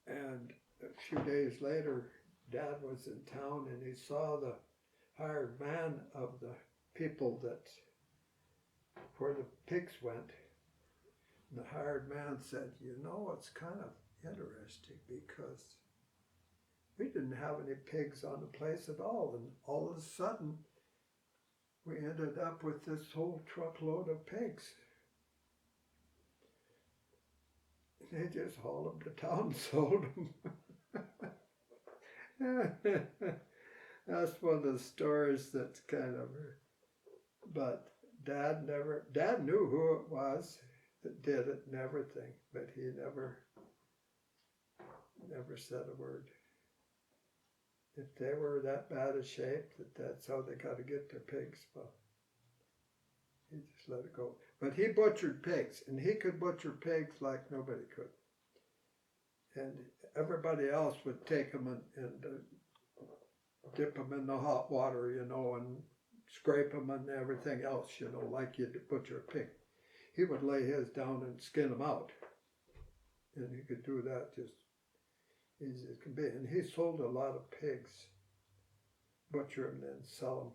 And a few days later, Dad was in town and he saw the hired man of the people where the pigs went. And the hired man said, you know, it's kind of interesting because we didn't have any pigs on the place at all. And all of a sudden, we ended up with this whole truckload of pigs. They just hauled them to town and sold them. That's one of the stories that's kind of, but Dad knew who it was that did it and everything, but he never said a word. If they were that bad a shape that's how they got to get their pigs, well, he just let it go. But he butchered pigs, and he could butcher pigs like nobody could. And everybody else would take them and dip them in the hot water, and scrape them and everything else, like you'd butcher a pig. He would lay his down and skin them out. And he could do that just easy as can be. And he sold a lot of pigs, butcher them, then sell them,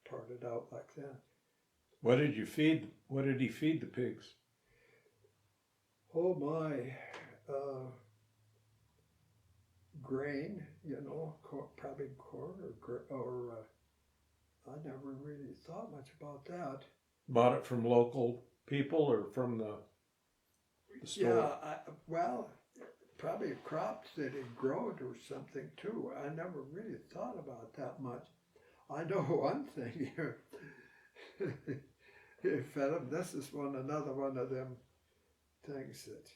parted out like that. What did you feed? What did he feed the pigs? Oh my, grain, probably corn or I never really thought much about that. Bought it from local people or from the store? Yeah, probably crops that he growed or something too. I never really thought about that much. I know one thing here. He fed them. This is another one of them things that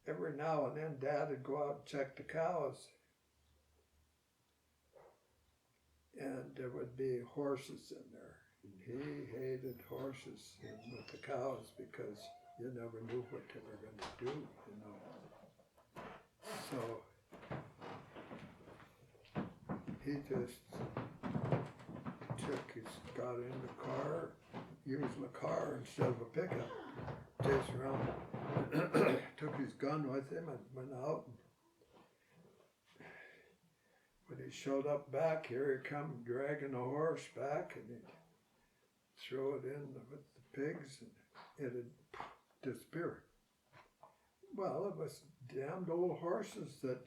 every now and then Dad would go out and check the cows. And there would be horses in there. And he hated horses with the cows because you never knew what they were going to do, So he just got in the car, used the car instead of a pickup, chased around, took his gun with him and went out. When he showed up back here, he come dragging a horse back, and he'd throw it in with the pigs, and it'd disappear. Well, it was damned old horses that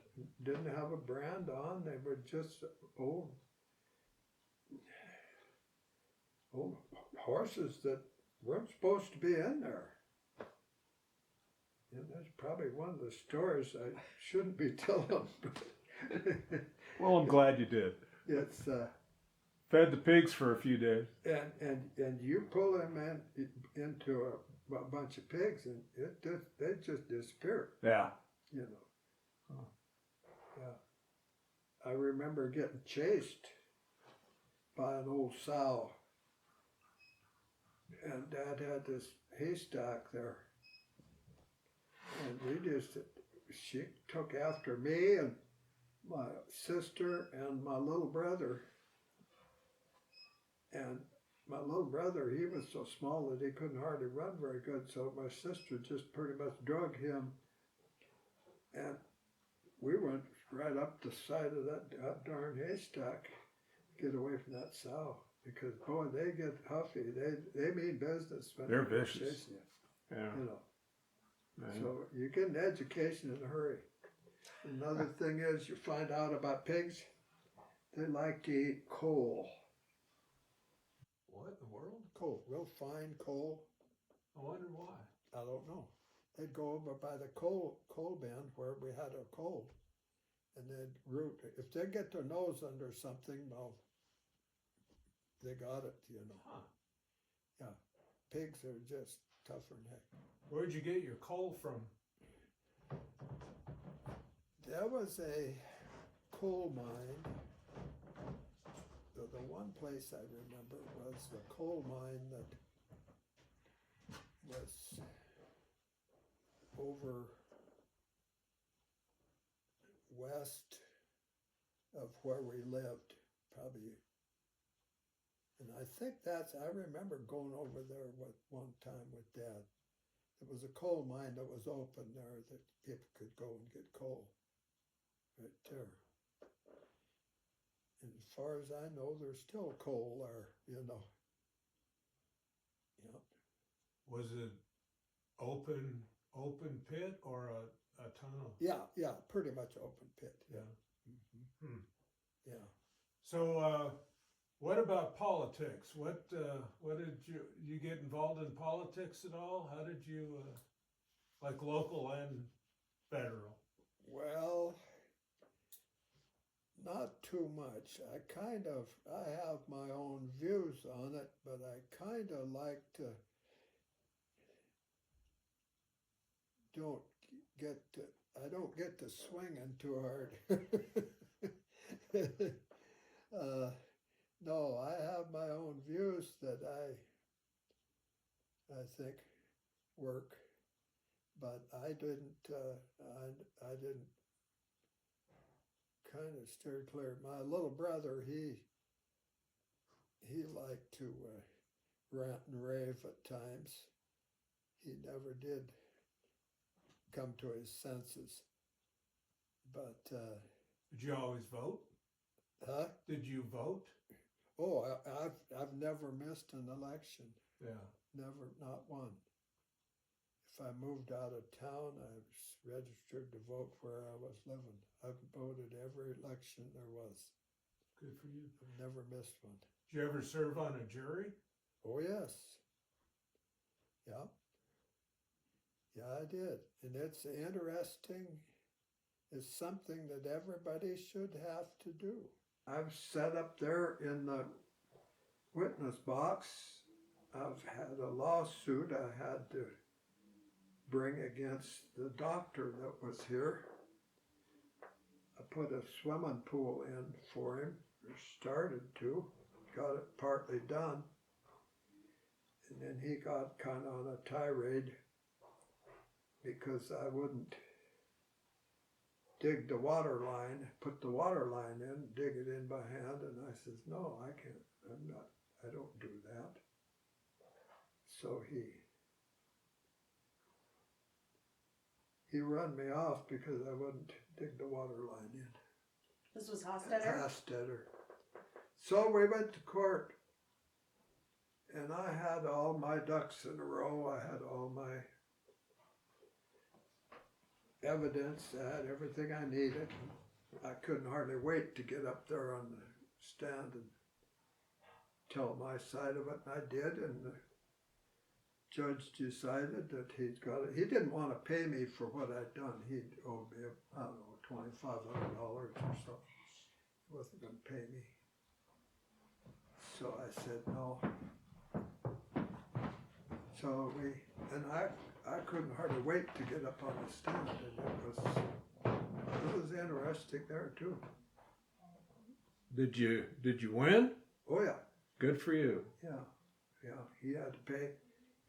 didn't have a brand on. They were just old horses that weren't supposed to be in there. And that's probably one of the stories I shouldn't be telling. Well, I'm glad you did. It's fed the pigs for a few days. And you pull them into a bunch of pigs, and they just disappear. Yeah. Huh. Yeah. I remember getting chased by an old sow, and Dad had this haystack there, and she took after me and my sister and my little brother. And my little brother, he was so small that he couldn't hardly run very good, so my sister just pretty much drug him. And we went right up the side of that darn haystack to get away from that sow. Because, boy, they get huffy. They mean business. When They're vicious. You, Yeah. So you get an education in a hurry. Another thing is you find out about pigs, they like to eat coal. What in the world? Coal, real fine coal. I wonder why. I don't know. They'd go over by the coal bin where we had our coal, and they'd root. If they get their nose under something, well, they got it, Huh. Yeah, pigs are just tougher than heck. Where'd you get your coal from? There was a coal mine. The one place I remember was the coal mine that was over west of where we lived, probably. And I think I remember going over there one time with Dad. It was a coal mine that was open there that people could go and get coal right there. And as far as I know, there's still coal there, Yep. Was it open pit or a tunnel? Yeah, pretty much open pit. Yeah. Mm-hmm. Hmm. Yeah. So What about politics? What did you get involved in politics at all? How did you, like local and federal? Well, not too much. I have my own views on it, but I kind of like to I don't get to swinging too hard. No, I have my own views that I think work, but I didn't kind of steer clear. My little brother, he liked to rant and rave at times. He never did come to his senses. But Did you always vote? huh? Did you vote? Oh, I've never missed an election. Yeah. Never, not one. If I moved out of town, I was registered to vote where I was living. I've voted every election there was. Good for you. I've never missed one. Did you ever serve on a jury? Oh, yes. Yeah. Yeah, I did. And it's interesting. It's something that everybody should have to do. I've sat up there in the witness box. I've had a lawsuit I had to bring against the doctor that was here. I put a swimming pool in for him, or started to, got it partly done. And then he got kind of on a tirade because I wouldn't dig the water line, put the water line in, dig it in by hand, and I says, no, I can't, I don't do that. So he run me off because I wouldn't dig the water line in. This was Hostetter? Hostetter. So we went to court, and I had all my ducks in a row. I had all my evidence. I had everything I needed. I couldn't hardly wait to get up there on the stand and tell my side of it, and I did, and the judge decided that he'd got it. He didn't want to pay me for what I'd done. He owed me, I don't know, $2,500 or something. He wasn't going to pay me. So I said no. So I couldn't hardly wait to get up on the stand, and it was interesting there too. Did you win? Oh yeah. Good for you. Yeah. He had to pay.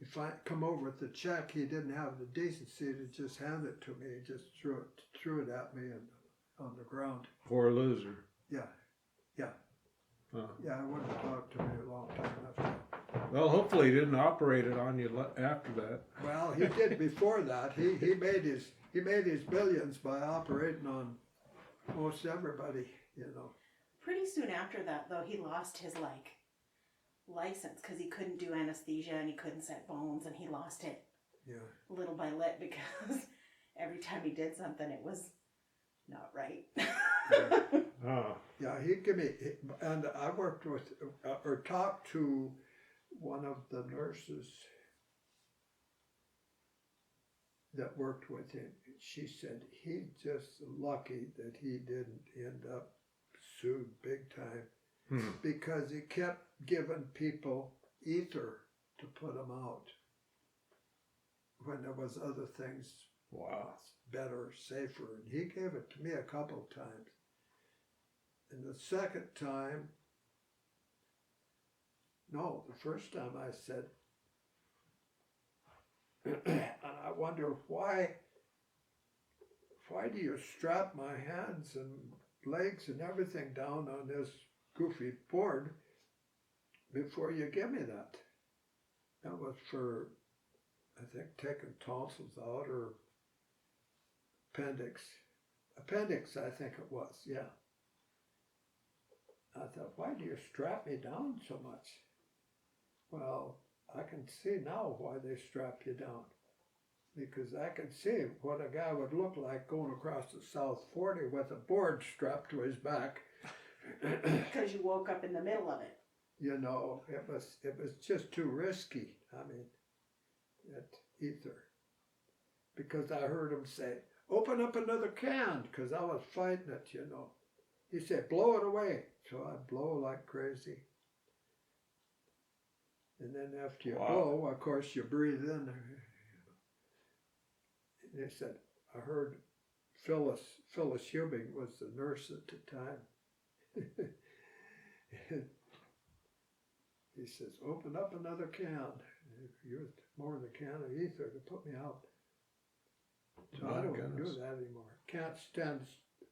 If I come over with the check, he didn't have the decency to just hand it to me. He just threw it at me and on the ground. Poor loser. Yeah. Huh. Yeah, I wouldn't talk to me a long time after that. Well, hopefully he didn't operate it on you after that. Well, he did before that. He made his billions by operating on most everybody, you know. Pretty soon after that, though, he lost his license because he couldn't do anesthesia and he couldn't set bones, and he lost it Yeah. little by little because every time he did something, it was not right. Oh. Yeah, he'd give me, and I worked with, or talked to one of the nurses that worked with him. She said he's just lucky that he didn't end up sued big time because he kept giving people ether to put them out when there was other things better, safer. And he gave it to me a couple of times. And the second time, no, the first time I said, and I wonder why do you strap my hands and legs and everything down on this goofy board before you give me that? That was for, I think, taking tonsils out or appendix. Appendix, I think it was, yeah. I thought, why do you strap me down so much? Well, I can see now why they strap you down. Because I can see what a guy would look like going across the South 40 with a board strapped to his back. Because you woke up in the middle of it. you know, it was just too risky. I mean, that ether. Because I heard him say, open up another can, because I was fighting it, you know. He said, blow it away. So I blow like crazy. And then after you blow, of course, you breathe in. And they said, I heard Phyllis Hubing was the nurse at the time. And he says, open up another can. He used more than a can of ether to put me out. So I don't do that anymore. Can't stand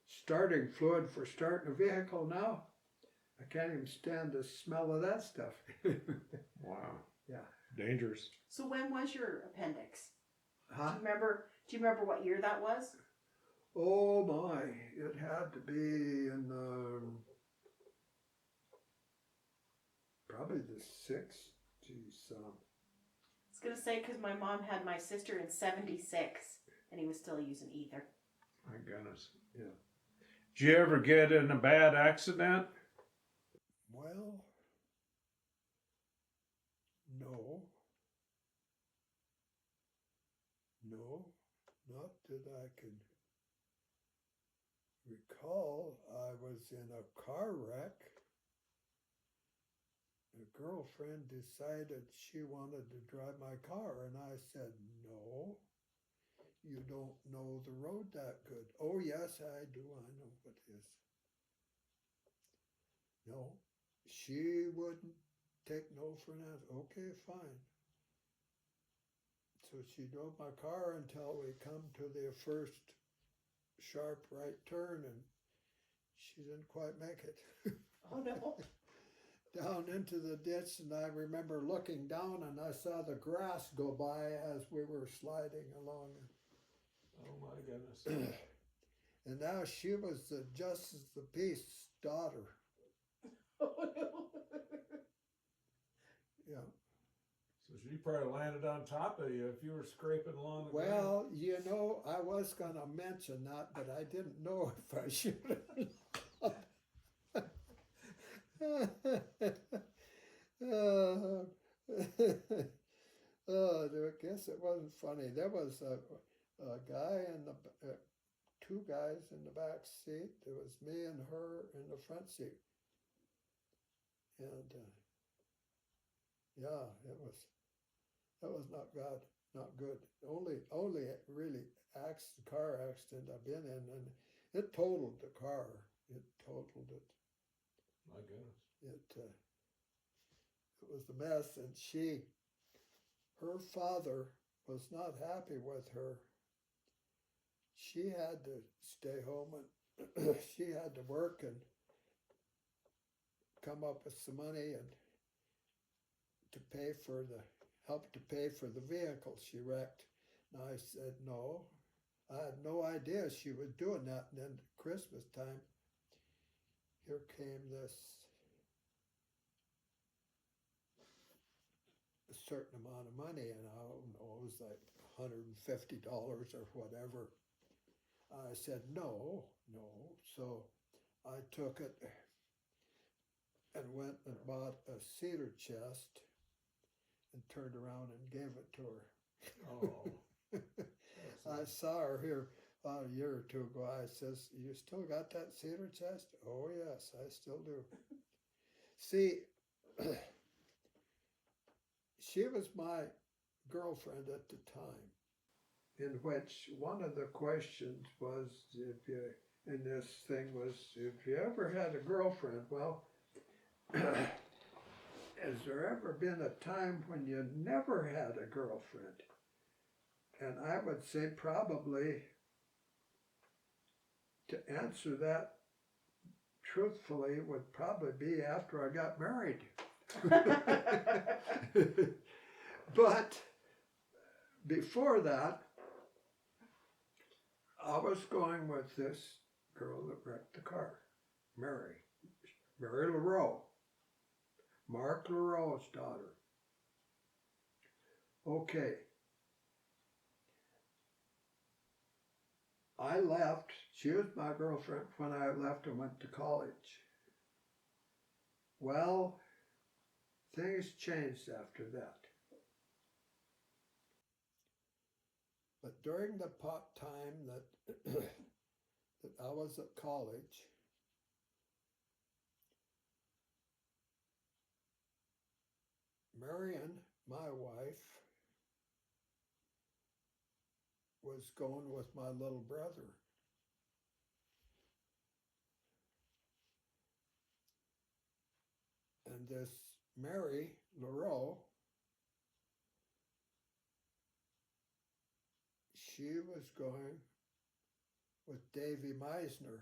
starting fluid for starting a vehicle now. I can't even stand the smell of that stuff. Wow. Yeah. Dangerous. So when was your appendix? Huh? Do you remember what year that was? Oh my, it had to be in probably the 60s. I was going to say, because my mom had my sister in 76, and he was still using ether. My goodness. Yeah. Did you ever get in a bad accident? Well, no. No, not that I can recall. I was in a car wreck. A girlfriend decided she wanted to drive my car, and I said, no, you don't know the road that good. Oh, yes, I do. I know what it is. No, she wouldn't take no for an answer. Okay, fine. So she drove my car until we come to the first sharp right turn, and she didn't quite make it. Oh, no. Down into the ditch, and I remember looking down, and I saw the grass go by as we were sliding along. Oh my goodness. And now she was the Justice of the Peace daughter. Oh, no. Yeah. So she probably landed on top of you if you were scraping along the ground. Well, you know, I was going to mention that, but I didn't know if I should have. I guess it wasn't funny. There was a guy in the two guys in the back seat. There was me and her in the front seat, and yeah, that was not good. Only really car accident I've been in, and it totaled the car. It totaled it. My goodness. It was a mess, and her father was not happy with her. She had to stay home, and she had to work and come up with some money and help to pay for the vehicle she wrecked. And I said no. I had no idea she was doing that. And then Christmas time, here came this a certain amount of money, and I don't know, it was like $150 or whatever. I said no. So I took it and went and bought a cedar chest and turned around and gave it to her. Oh. I saw her here about a year or two ago. I says, you still got that cedar chest? Oh yes, I still do. See, she was my girlfriend at the time, in which one of the questions was, if you ever had a girlfriend. Well, has there ever been a time when you never had a girlfriend? And I would say probably, to answer that truthfully, would probably be after I got married. But before that, I was going with this girl that wrecked the car, Mary LaRoe, Mark LaRoe's daughter. Okay. I left. She was my girlfriend when I left and went to college. Well, things changed after that. But during the time that that I was at college, Marion, my wife, was going with my little brother. And this Mary LaRoe, she was going with Davy Meisner.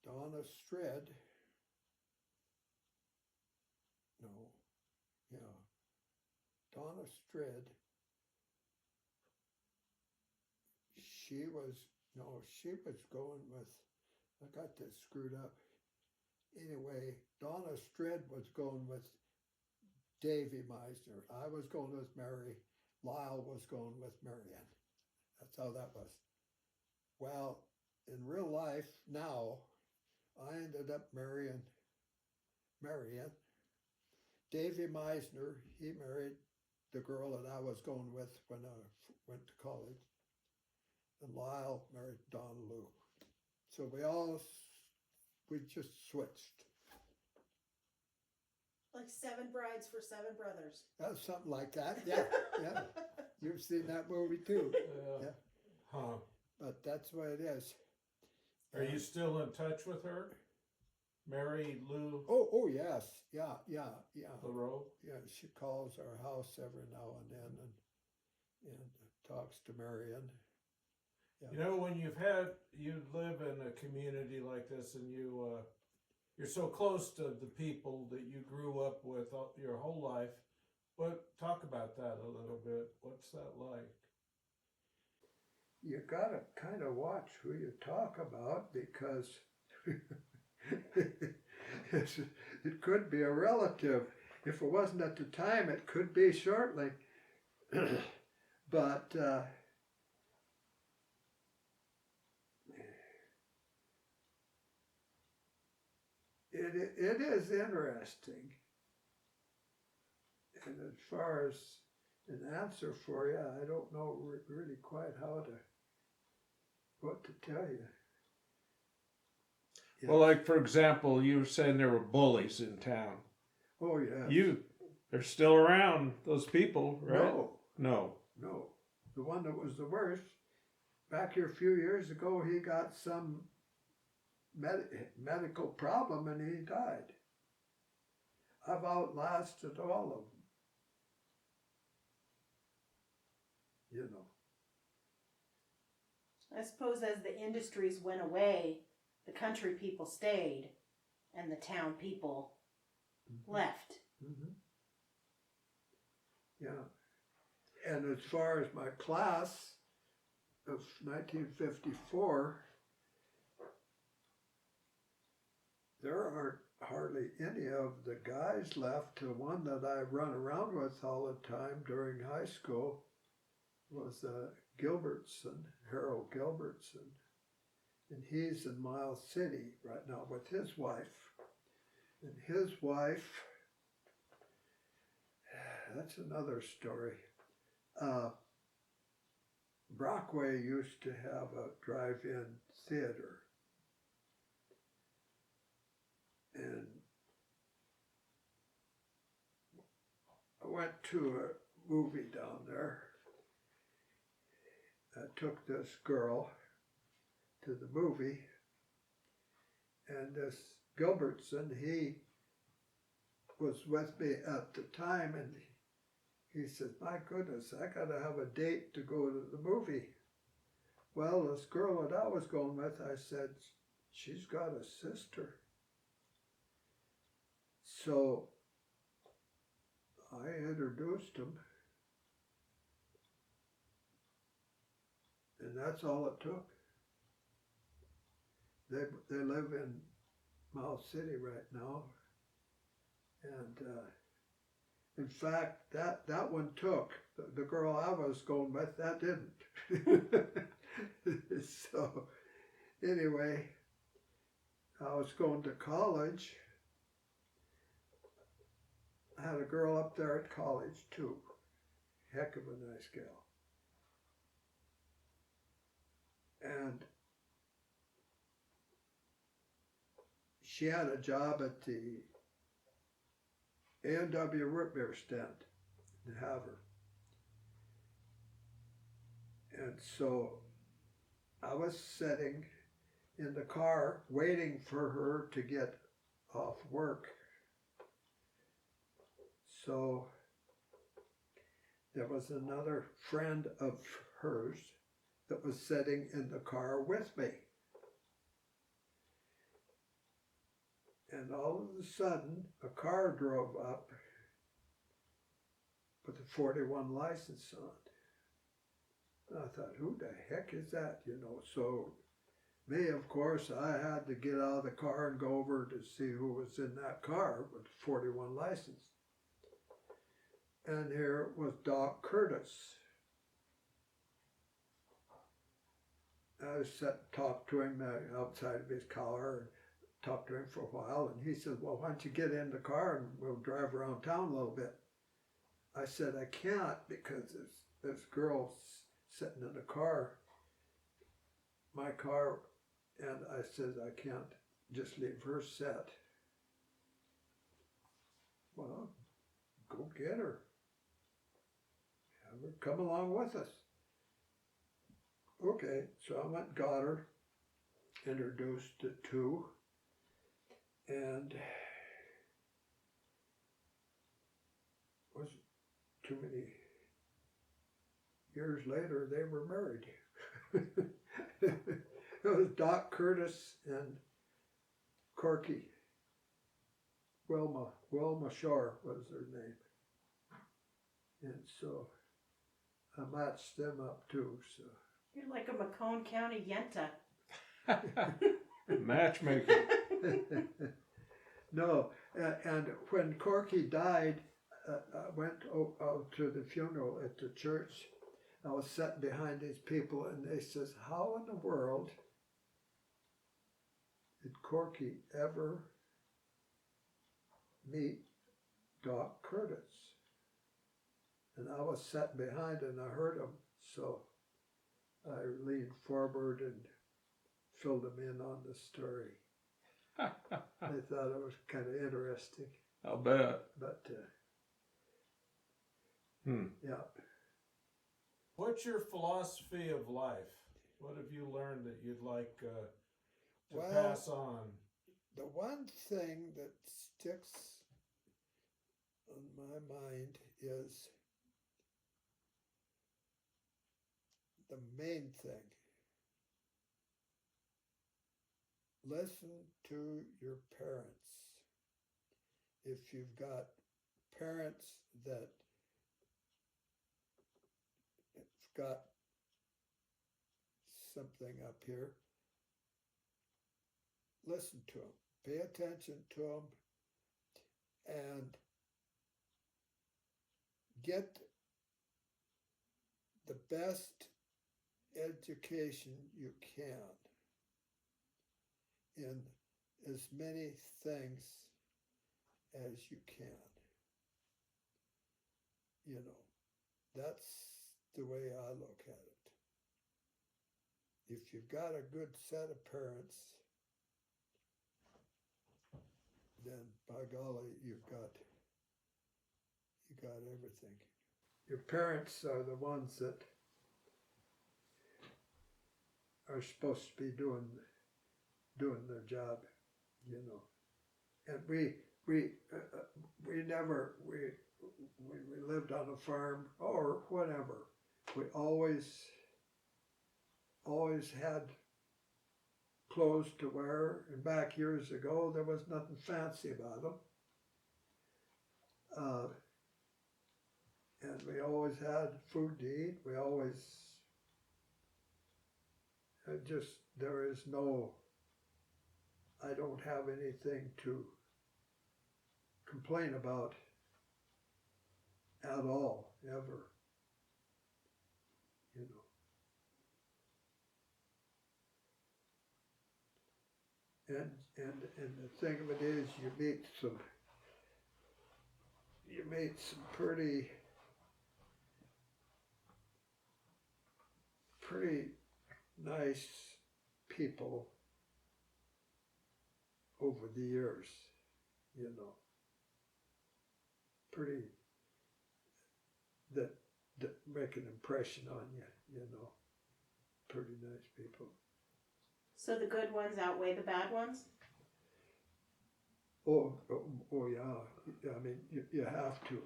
Donna Strid, no, yeah, Donna Strid, she was going with, I got this screwed up. Anyway, Donna Strid was going with Davy Meisner. I was going with Mary. Lyle was going with Marianne. That's how that was. Well, in real life now, I ended up marrying Marianne. Davy Meisner, he married the girl that I was going with when I went to college. And Lyle married Don Lou. So we just switched. Like 7 brides for 7 brothers. That's something like that, yeah, yeah. You've seen that movie too. Yeah. Huh. But that's what it is. Are you still in touch with her? Mary Lou Oh yes, yeah. LaRoe? Yeah, she calls our house every now and then and talks to Marion. Yeah. You know, when you live in a community like this, and you're so close to the people that you grew up with your whole life. But talk about that a little bit. What's that like? You gotta kind of watch who you talk about, because it could be a relative. If it wasn't at the time, it could be shortly. But it is interesting. And as far as an answer for you, I don't know really quite what to tell you. Well, like, for example, you were saying there were bullies in town. Oh, yes. They're still around, those people, right? No. The one that was the worst, back here a few years ago, he got some medical problem and he died. I've outlasted all of them. You know. I suppose as the industries went away, the country people stayed and the town people left. Mm-hmm. Yeah. And as far as my class of 1954, there aren't hardly any of the guys left. The one that I run around with all the time during high school was Gilbertson, Harold Gilbertson. And he's in Miles City right now with his wife. And his wife, that's another story. Brockway used to have a drive-in theater. And I went to a movie down there. I took this girl to the movie, and this Gilbertson, he was with me at the time, and he said, my goodness, I gotta have a date to go to the movie. Well, this girl that I was going with, I said, she's got a sister. So I introduced him, and that's all it took. They live in Miles City right now, and in fact, that one took. The girl I was going with, that didn't. So anyway, I was going to college. I had a girl up there at college too. Heck of a nice gal. And she had a job at the A&W root beer stand in Havre. And so I was sitting in the car waiting for her to get off work. So there was another friend of hers that was sitting in the car with me. And all of a sudden, a car drove up with a 41 license on it. And I thought, who the heck is that, you know? So me, of course, I had to get out of the car and go over to see who was in that car with a 41 license. And here was Doc Curtis. I sat and talked to him outside of his car and talked to him for a while. And he said, well, why don't you get in the car and we'll drive around town a little bit. I said, I can't because this girl's sitting in the car, my car, and I said, I can't just leave her set. Well, go get her. Have her come along with us. Okay, so I went and got her, introduced the two, and was too many years later they were married. It was Doc Curtis and Corky. Wilma Shore was their name. And so I matched them up too. So You're like a McCone County Yenta. Matchmaking. no, and when Corky died, I went out to the funeral at the church. I was sitting behind these people, and they says, "How in the world did Corky ever meet Doc Curtis?" And I was sitting behind, and I heard him, so I leaned forward and filled him in on the story. I thought it was kind of interesting. I'll bet. But, Hmm. yeah. What's your philosophy of life? What have you learned that you'd like to Well, pass on? The one thing that sticks on my mind is the main thing. Listen to your parents. If you've got parents that have got something up here, listen to them. Pay attention to them and get the best education you can in as many things as you can. You know, that's the way I look at it. If you've got a good set of parents, then by golly, you got everything. Your parents are the ones that are supposed to be doing their job, you know. And we lived on a farm or whatever. We always had clothes to wear, and back years ago there was nothing fancy about them. And we always had food to eat. We always there is no, I don't have anything to complain about at all, ever. You and the thing of it is, you meet some pretty nice people over the years, you know, pretty that make an impression on you, you know, pretty nice people. So the good ones outweigh the bad ones? Oh yeah. I mean, you have to.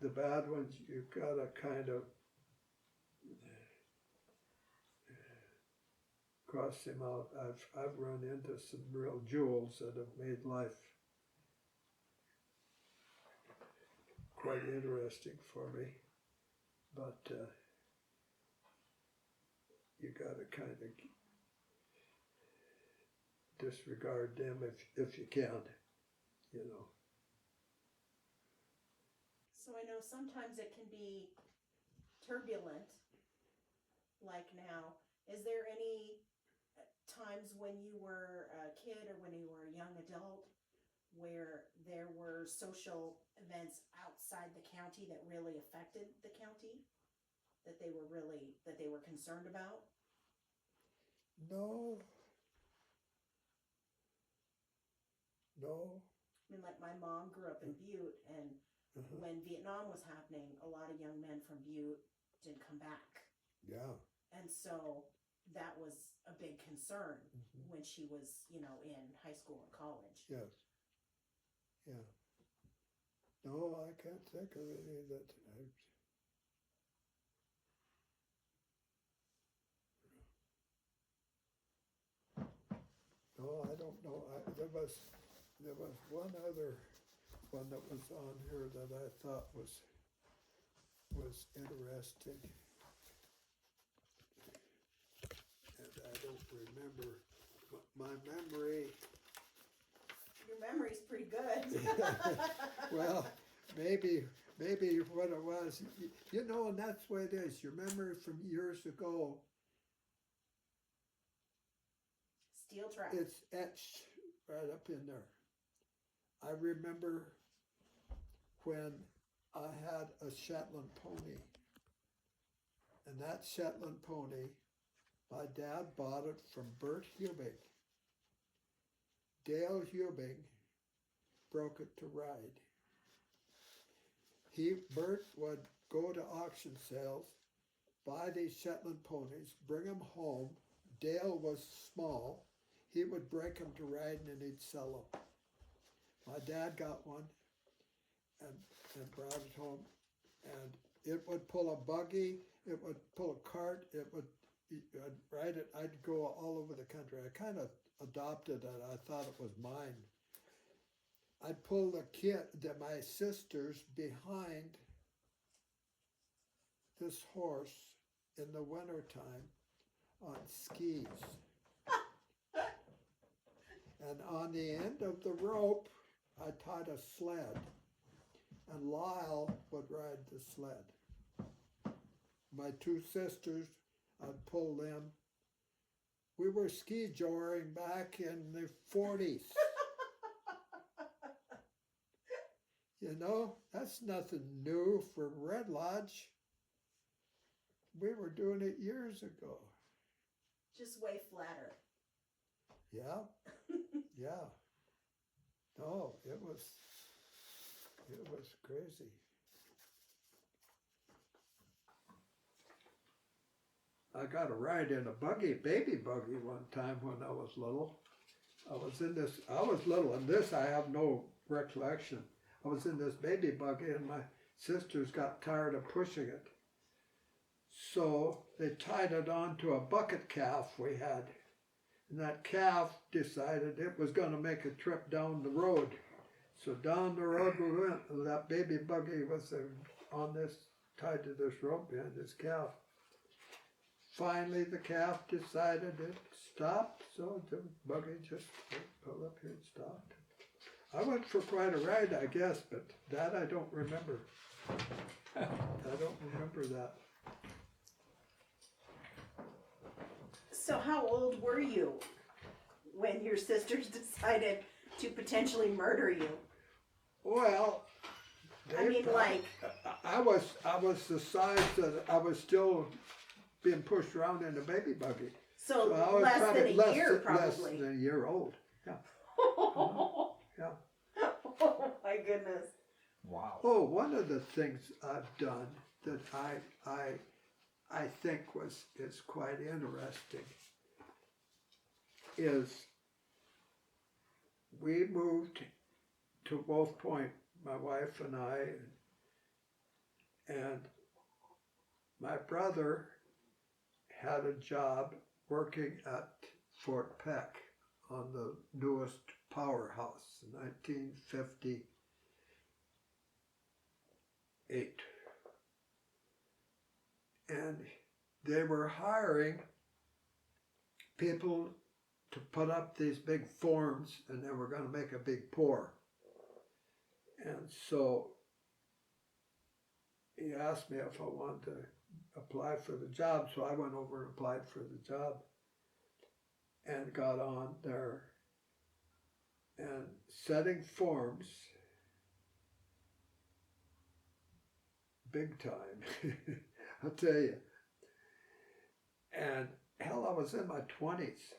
The bad ones, you gotta kind of cross them out. I've run into some real jewels that have made life quite interesting for me, but you gotta kind of disregard them if you can, you know. So I know sometimes it can be turbulent, like now. Is there any times when you were a kid or when you were a young adult where there were social events outside the county that really affected the county? That they were concerned about? No. I mean, like my mom grew up in Butte, and when Vietnam was happening, a lot of young men from Butte didn't come back. Yeah. And so that was a big concern when she was, you know, in high school and college. Yes. Yeah. No, I can't think of any that. No, I don't know. There was one other one that was on here that I thought was interesting, and I don't remember. My memory. Your memory's pretty good. Well, maybe what it was, you know, and that's the way it is. Your memory from years ago, Steel trap. it's etched right up in there. I remember when I had a Shetland pony, and that Shetland pony, my dad bought it from Bert Hubing. Dale Hubing broke it to ride. Bert would go to auction sales, buy these Shetland ponies, bring them home. Dale was small. He would break them to ride and he'd sell them. My dad got one and brought it home, and it would pull a buggy, it would pull a cart, I'd ride it, I'd go all over the country. I kind of adopted it. I thought it was mine. I'd pull my sisters behind this horse in the wintertime on skis. And on the end of the rope, I tied a sled, and Lyle would ride the sled. My two sisters, I'd pull them. We were ski joring back in the 40s. You know, that's nothing new for Red Lodge. We were doing it years ago. Just way flatter. Yeah, yeah. No, it was crazy. I got a ride in a baby buggy one time when I was little. I was little, and this I have no recollection. I was in this baby buggy, and my sisters got tired of pushing it. So they tied it onto a bucket calf we had. And that calf decided it was going to make a trip down the road. So down the road we went, and that baby buggy was on this, tied to this rope behind this calf. Finally, the calf decided it stopped, so the buggy just pulled up here and stopped. I went for quite a ride, I guess, but that I don't remember. I don't remember that. So how old were you when your sisters decided to potentially murder you? Well, I mean, like, I was the size that I was still being pushed around in a baby buggy. so I was less probably than a year, less probably. than a year old. Yeah. Yeah. Oh my goodness. Wow. Oh, one of the things I've done that I think is quite interesting is we moved to Wolf Point, my wife and I, and my brother had a job working at Fort Peck on the newest powerhouse in 1958. And they were hiring people to put up these big forms, and they were going to make a big pour. And so he asked me if I wanted to apply for the job, so I went over and applied for the job and got on there and setting forms big time. I'll tell you. And hell, I was in my 20s.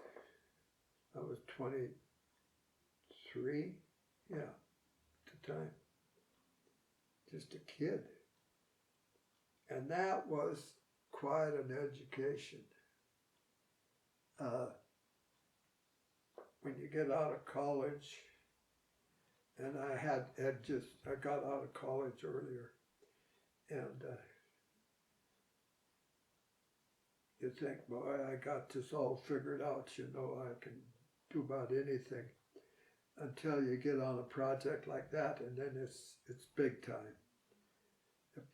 I was 23, yeah, at the time. Just a kid. And that was quite an education. When you get out of college, and I got out of college earlier, and you think, boy, I got this all figured out, I can do about anything, until you get on a project like that, and then it's big time. It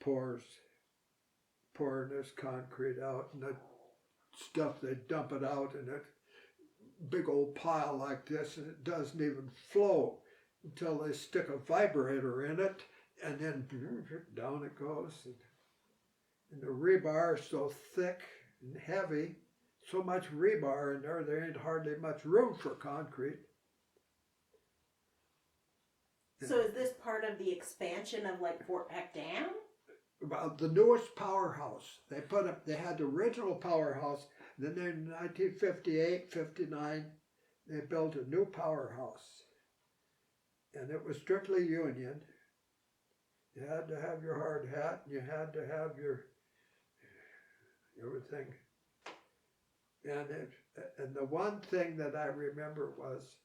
pouring this concrete out, and that stuff, they dump it out in a big old pile like this, and it doesn't even flow until they stick a vibrator in it, and then down it goes. And the rebar is so thick and heavy, so much rebar in there ain't hardly much room for concrete. So is this part of the expansion of like Fort Peck Dam? About the newest powerhouse. They had the original powerhouse, then in 1958, 59, they built a new powerhouse. And it was strictly union. You had to have your hard hat, and you had to have your everything. And the one thing that I remember was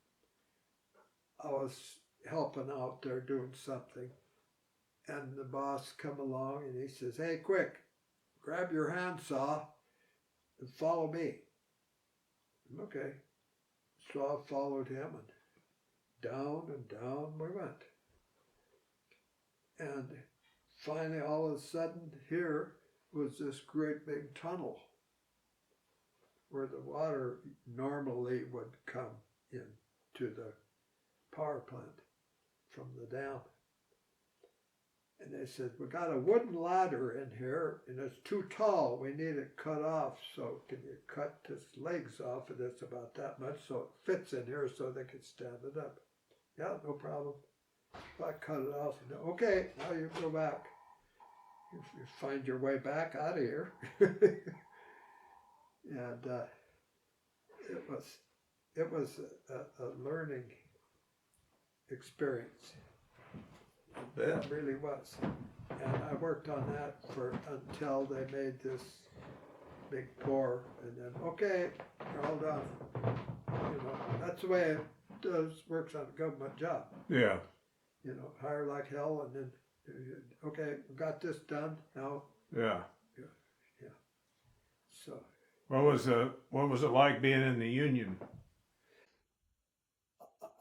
I was helping out there doing something, and the boss come along and he says, "Hey, quick, grab your handsaw and follow me." Okay. So I followed him, and down we went. And finally, all of a sudden, here was this great big tunnel where the water normally would come into the power plant from the dam. And they said, "We got a wooden ladder in here, and it's too tall. We need it cut off. So can you cut this legs off? And it's about that much, so it fits in here so they can stand it up." "Yeah, no problem." So I cut it off. And, "Okay, now you go back. You find your way back out of here." And it was a learning experience. It really was. And I worked on that until they made this big pour, and then, "Okay, you're all done." That's the way it works on a government job. Yeah. Hire like hell, and then, "Okay, we got this done now." Yeah. Yeah. So. What was it like being in the union?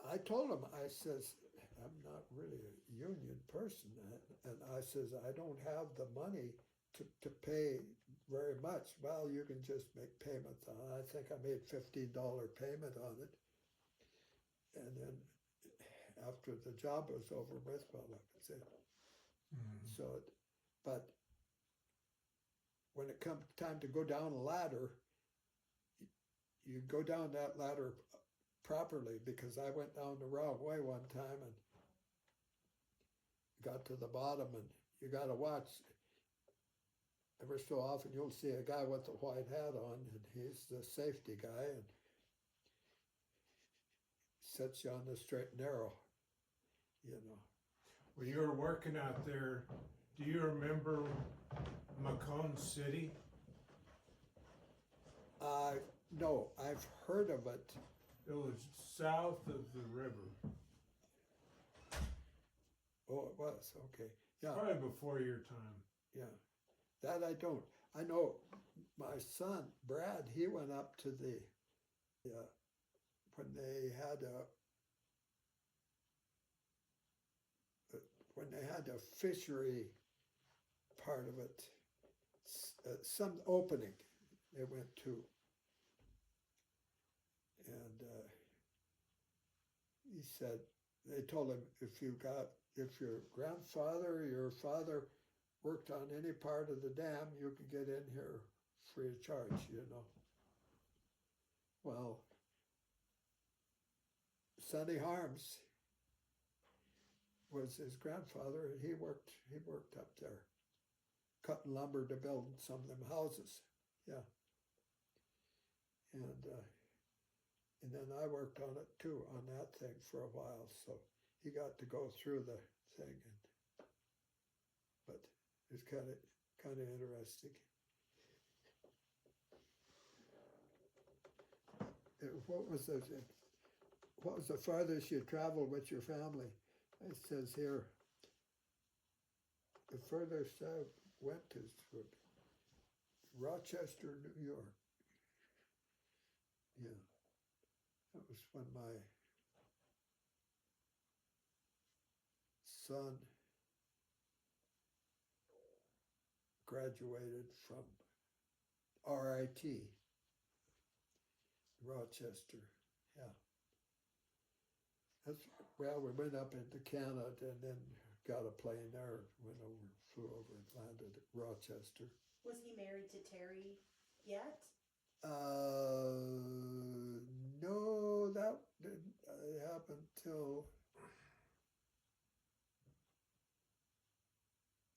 I told him, I says, "I'm not really a union person," and I says, "I don't have the money to pay very much." "Well, you can just make payments on it." I think I made $15 payment on it. And then after the job was over with, well, that was it. Mm-hmm. So, but when it comes time to go down a ladder, you go down that ladder properly, because I went down the wrong way one time and got to the bottom, and you got to watch. Ever so often you'll see a guy with a white hat on, and he's the safety guy, and sets you on the straight and narrow, you know. When you were working out there, do you remember McCone City? No, I've heard of it. It was south of the river. Oh, it was, okay. Yeah, Probably before your time. yeah. That I don't. I know my son, Brad, he went up to the, when they had a fishery part of it, some opening they went to, and he said, they told him, if your grandfather or your father worked on any part of the dam, you could get in here free of charge, you know. Well, Sonny Harms was his grandfather, and he worked up there, cutting lumber to build some of them houses, yeah. And then I worked on it too, on that thing for a while, so he got to go through the thing, but it's kind of interesting. What was the farthest you traveled with your family? It says here, the furthest I went is to Rochester, New York. Yeah, that was when my son graduated from RIT, Rochester, yeah. Well, we went up into Canada and then got a plane there, flew over and landed at Rochester. Was he married to Terry yet? No, that didn't happen till,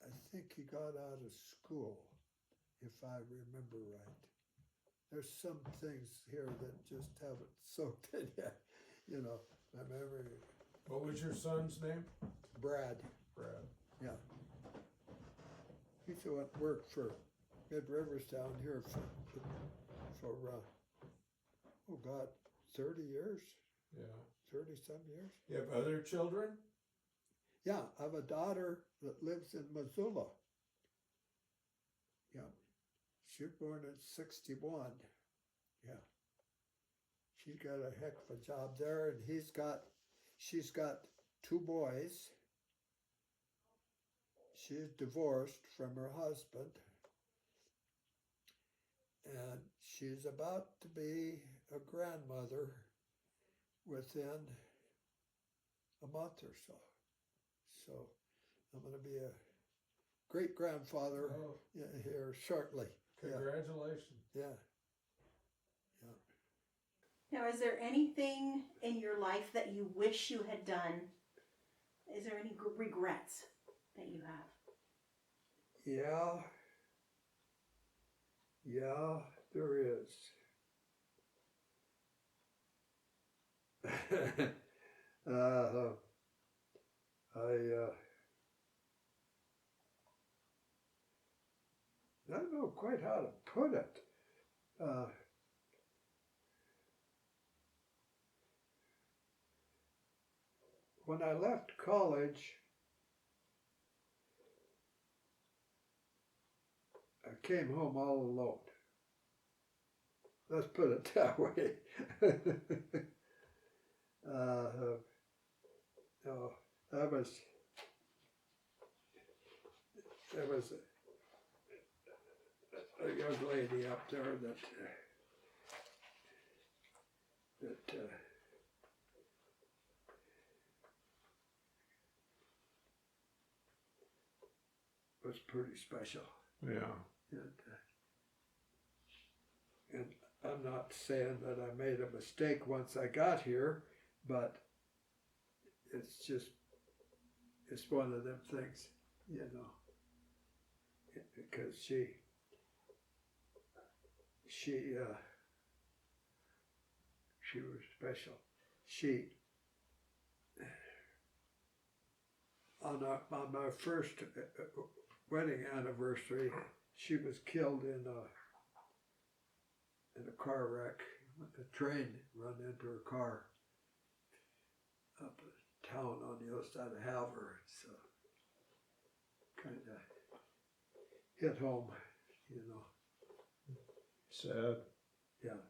I think he got out of school, if I remember right. There's some things here that just haven't soaked in yet, you know, my memory. What was your son's name? Brad. Brad. Yeah. He used to work for Mid Rivers down here for oh God, 30 years? Yeah. 30-some years? You have other children? Yeah, I have a daughter that lives in Missoula. Yeah. She was born in 61. Yeah. She's got a heck of a job there, and she's got 2 boys. She's divorced from her husband, and she's about to be a grandmother within a month or so. So I'm going to be a great-grandfather here shortly. Congratulations. Yeah. Now, is there anything in your life that you wish you had done? Is there any regrets that you have? Yeah, there is. I don't know quite how to put it. When I left college, I came home all alone. Let's put it that way. No, there was a young lady up there that was pretty special. Yeah. And I'm not saying that I made a mistake once I got here, but it's just, it's one of them things, you know, because she was special. She, on my first wedding anniversary, she was killed in a car wreck. A train run into her car up a town on the other side of Halver. So kind of hit home, you know. Sad. Yeah.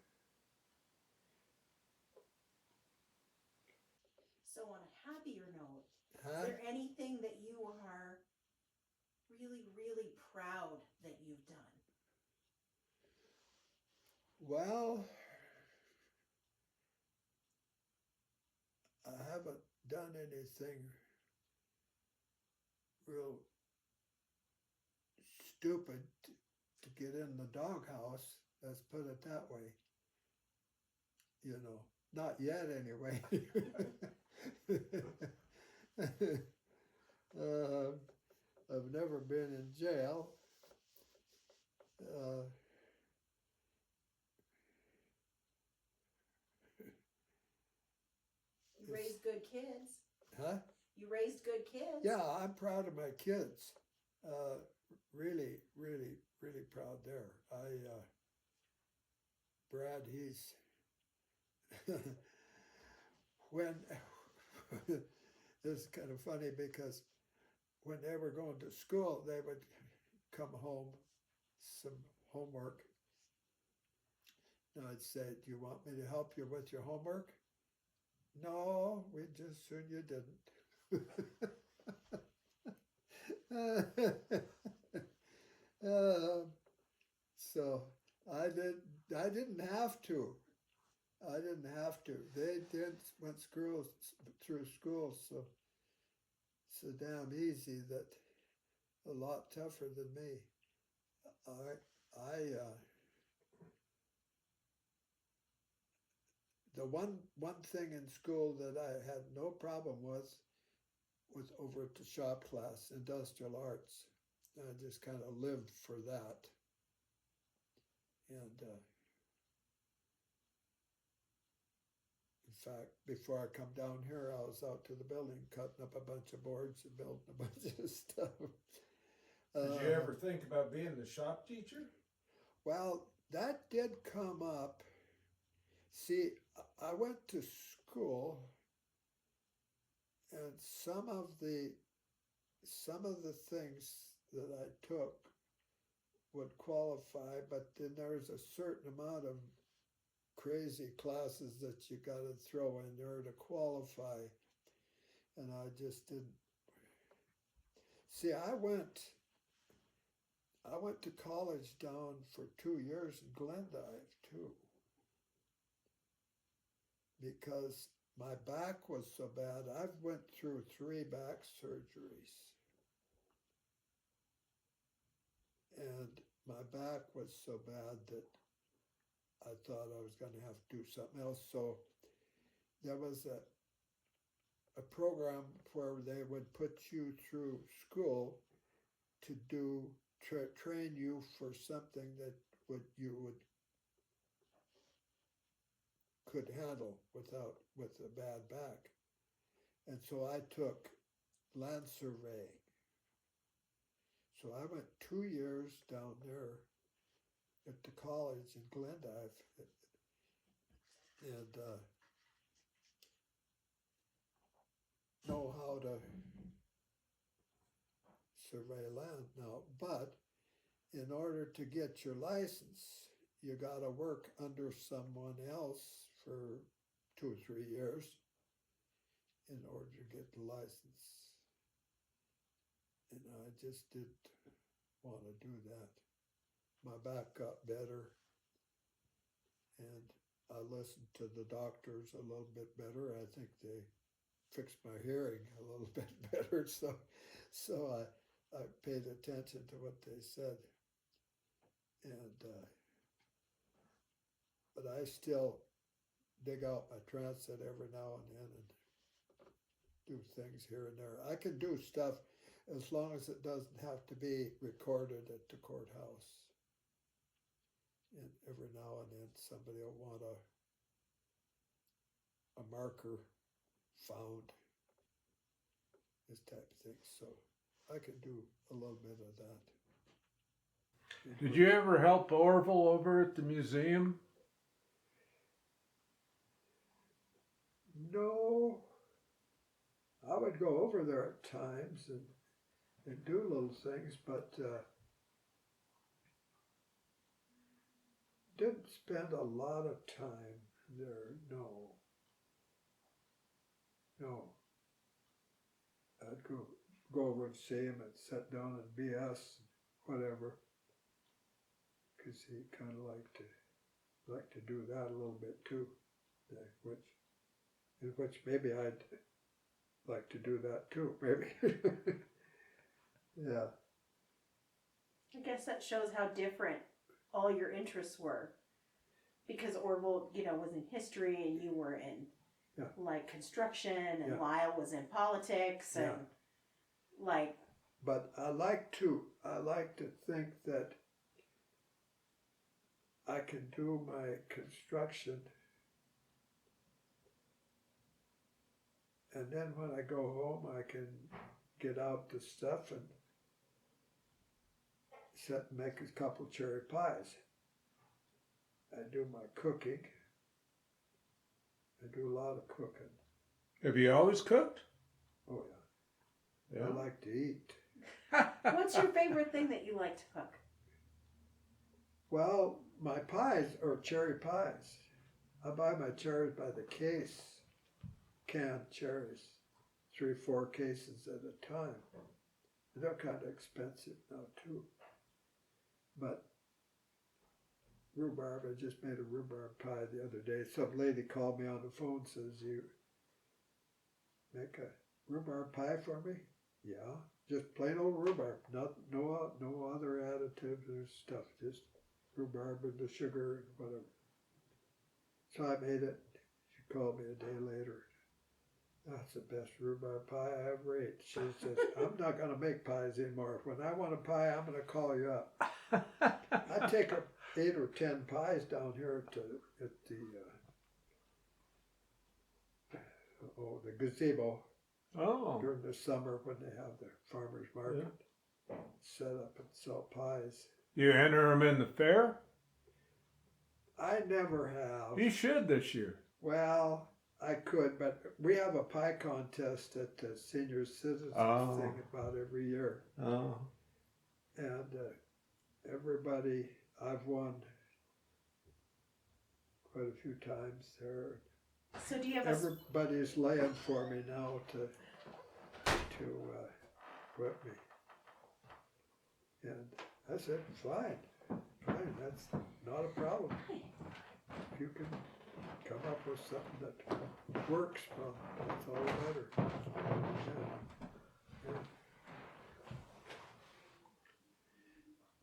So on a happier note, Huh? is there anything that you are really, really proud that you've done? Well, I haven't done anything real stupid to get in the doghouse. Let's put it that way. You know, not yet anyway. I've never been in jail. You raised good kids. Huh? You raised good kids. Yeah, I'm proud of my kids. Really, really, really proud there. Brad, he's when it's kind of funny because when they were going to school, they would come home, some homework. And I'd say, "Do you want me to help you with your homework?" "No, we just soon you didn't." So I didn't have to. I didn't have to. They went through school so damn easy that a lot tougher than me. The one thing in school that I had no problem with was over at the shop class, industrial arts. I just kind of lived for that. And in fact, before I come down here, I was out to the building cutting up a bunch of boards and building a bunch of stuff. Did you ever think about being the shop teacher? Well, that did come up. See, I went to school, and some of the things that I took would qualify, but then there's a certain amount of crazy classes that you got to throw in there to qualify, and I just didn't. See, I went to college down for 2 years in Glendive too, because my back was so bad. I've went through 3 back surgeries, and my back was so bad that I thought I was going to have to do something else. So there was a program where they would put you through school to do train you for something that you could handle with a bad back. And so I took land surveying. So I went 2 years down there at the college in Glendive, and know how to survey land now. But in order to get your license, you got to work under someone else for 2 or 3 years in order to get the license. And I just didn't want to do that. My back got better, and I listened to the doctors a little bit better. I think they fixed my hearing a little bit better, so I paid attention to what they said. And I still dig out my transit every now and then and do things here and there. I can do stuff as long as it doesn't have to be recorded at the courthouse. And every now and then somebody will want a marker found, this type of thing. So I can do a little bit of that. Did you ever help Orville over at the museum? No, I would go over there at times and do little things, but didn't spend a lot of time there. No. I'd go over and see him and sit down and BS, whatever, because he kind of liked to do that a little bit too, which maybe I'd like to do that too, maybe. Yeah. I guess that shows how different all your interests were. Because Orville, was in history and you were in like construction and Lyle was in politics and like. But I like to think that I can do my construction, and then when I go home I can get out the stuff and sit and make a couple cherry pies. I do my cooking. I do a lot of cooking. Have you always cooked? Oh yeah. I like to eat. What's your favorite thing that you like to cook? Well, my pies are cherry pies. I buy my cherries by the case, canned cherries, 3-4 cases at a time. They're kind of expensive now too. But rhubarb, I just made a rhubarb pie the other day. Some lady called me on the phone, says, "You make a rhubarb pie for me?" Yeah, just plain old rhubarb, no other additives or stuff, just rhubarb and the sugar and whatever. So I made it. She called me a day later. "That's the best rhubarb pie I ever ate." She says, "I'm not going to make pies anymore. When I want a pie, I'm going to call you up." I take 8 or 10 pies down here at the gazebo. Oh. During the summer when they have the farmers market, set up and sell pies. You enter them in the fair? I never have. You should this year. Well, I could, but we have a pie contest at the senior citizens thing about every year. Oh. And everybody, I've won quite a few times there. So do you have Everybody's laying for me now to whip me. And I said, fine, that's not a problem. If you can come up with something that works, well, that's all that matters.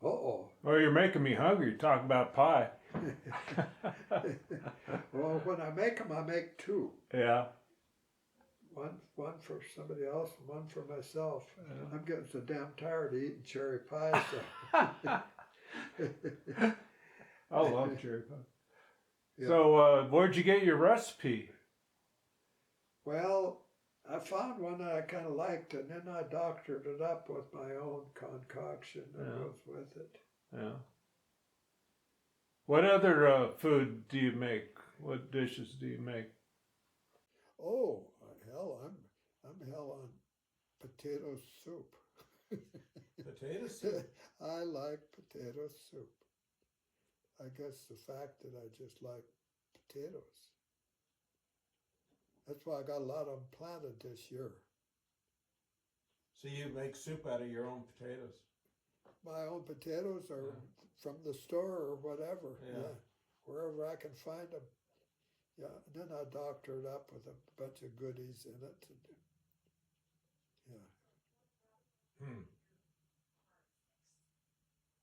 Uh-oh. Oh, you're making me hungry. Talk about pie. Well, when I make them, I make 2. Yeah. One for somebody else and one for myself. Yeah. I'm getting so damn tired of eating cherry pie. So. I love cherry pie. Yeah. So, where'd you get your recipe? Well, I found one that I kind of liked, and then I doctored it up with my own concoction that goes with it. Yeah. What other food do you make? What dishes do you make? Oh, hell, I'm hell on potato soup. Potato soup? I like potato soup. I guess the fact that I just like potatoes. That's why I got a lot of them planted this year. So you make soup out of your own potatoes? My own potatoes are from the store or whatever. Yeah. Wherever I can find them. Yeah, and then I doctor it up with a bunch of goodies in it. And,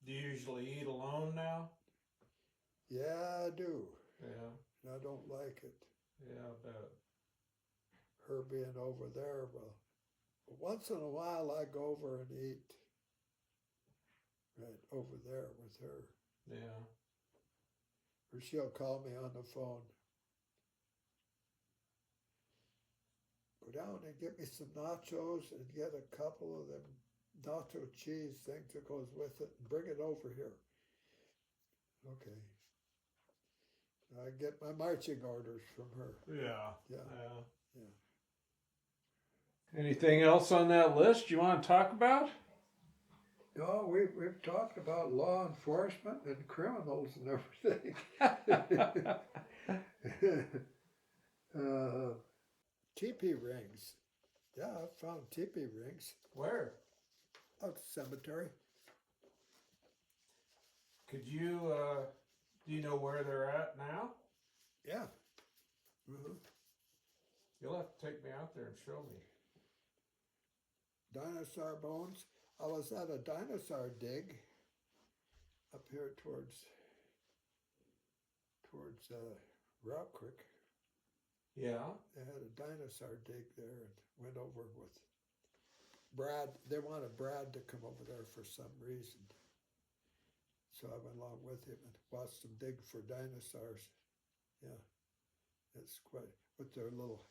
Do you usually eat alone now? Yeah, I do. Yeah. and I don't like it. Yeah, I bet. Her being over there, well, once in a while I go over and eat right over there with her. Yeah. Or she'll call me on the phone. Go down and get me some nachos and get a couple of them nacho cheese things that goes with it and bring it over here. Okay. I get my marching orders from her. Yeah. Yeah. Yeah. Yeah. Anything else on that list you want to talk about? No, we've talked about law enforcement and criminals and everything. Teepee rings. Yeah, I found teepee rings Where? out the cemetery. Could you, do you know where they're at now? Yeah. Mm-hmm. You'll have to take me out there and show me. Dinosaur bones. I was at a dinosaur dig up here towards Rock Creek. Yeah. They had a dinosaur dig there and went over with Brad. They wanted Brad to come over there for some reason. So I went along with him and watched them dig for dinosaurs. Yeah. It's quite with their little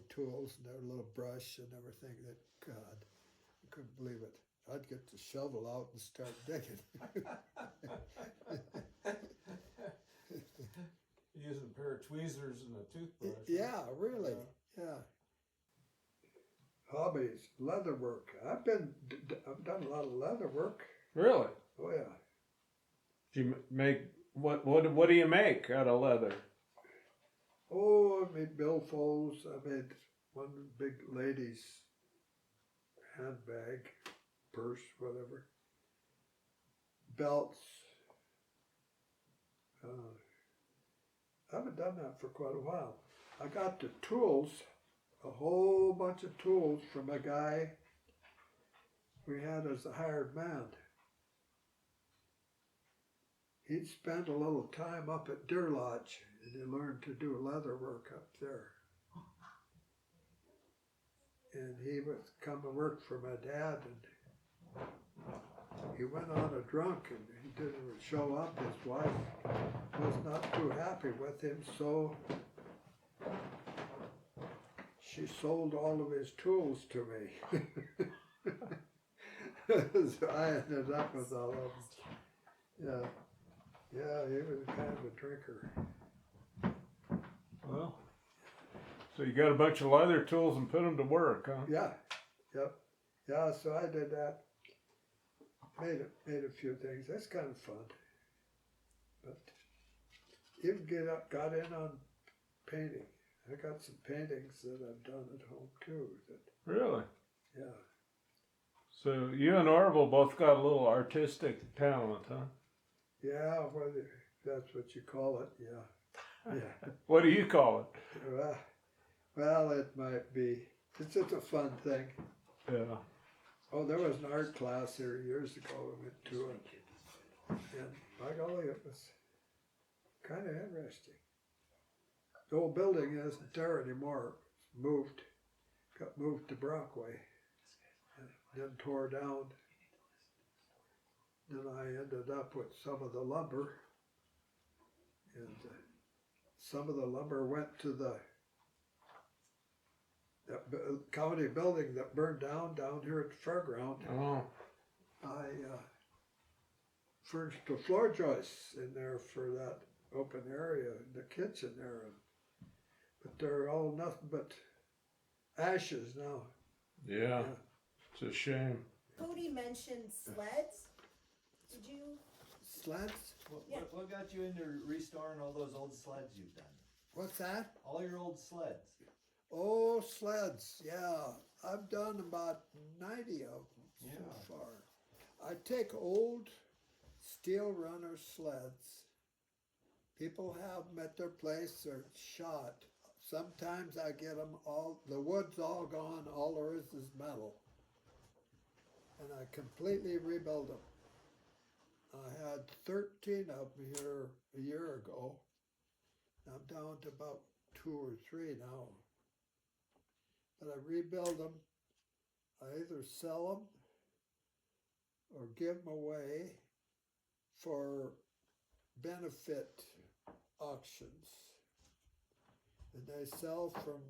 tools and their little brush and everything. That God, I couldn't believe it. I'd get the shovel out and start digging. Using a pair of tweezers and a toothbrush. Yeah, really. Yeah. Hobbies, leather work. I've done a lot of leather work. Really? Oh yeah. Do you make what do you make out of leather? Oh, I made billfolds. I made one big lady's handbag, purse, whatever. Belts. I haven't done that for quite a while. I got the tools, a whole bunch of tools from a guy we had as a hired man. He'd spend a little time up at Deer Lodge and he learned to do leather work up there. And he would come to work for my dad, and he went on a drunk and he didn't show up. His wife was not too happy with him, so she sold all of his tools to me. So I ended up with all of them. Yeah. Yeah, he was kind of a drinker. Well, so you got a bunch of leather tools and put them to work, huh? Yeah, yep. Yeah, so I did that. Made a few things. That's kind of fun. But even got in on painting. I got some paintings that I've done at home too. Really? Yeah. So you and Orville both got a little artistic talent, huh? Yeah, whether that's what you call it, yeah. Yeah. What do you call it? Well, it might be. It's just a fun thing. Yeah. Oh, there was an art class here years ago. I went to it. And by golly, it was kind of interesting. The old building isn't there anymore. It's got moved to Brockway. And then tore down. Then I ended up with some of the lumber. And some of the lumber went to that county building that burned down here at the fairground. Oh. I furnished the floor joists in there for that open area in the kitchen there. But they're all nothing but ashes now. Yeah. It's a shame. Cody mentioned sleds. Did you? Sleds? Yeah. What got you into restoring all those old sleds you've done? What's that? All your old sleds. Oh, sleds. Yeah. I've done about 90 of them so far. I take old steel runner sleds. People have them at their place. They're shot. Sometimes I get them the wood's all gone. All there is metal. And I completely rebuild them. I had 13 of them here a year ago. I'm down to about 2 or 3 now. But I rebuild them. I either sell them or give them away for benefit auctions. And they sell from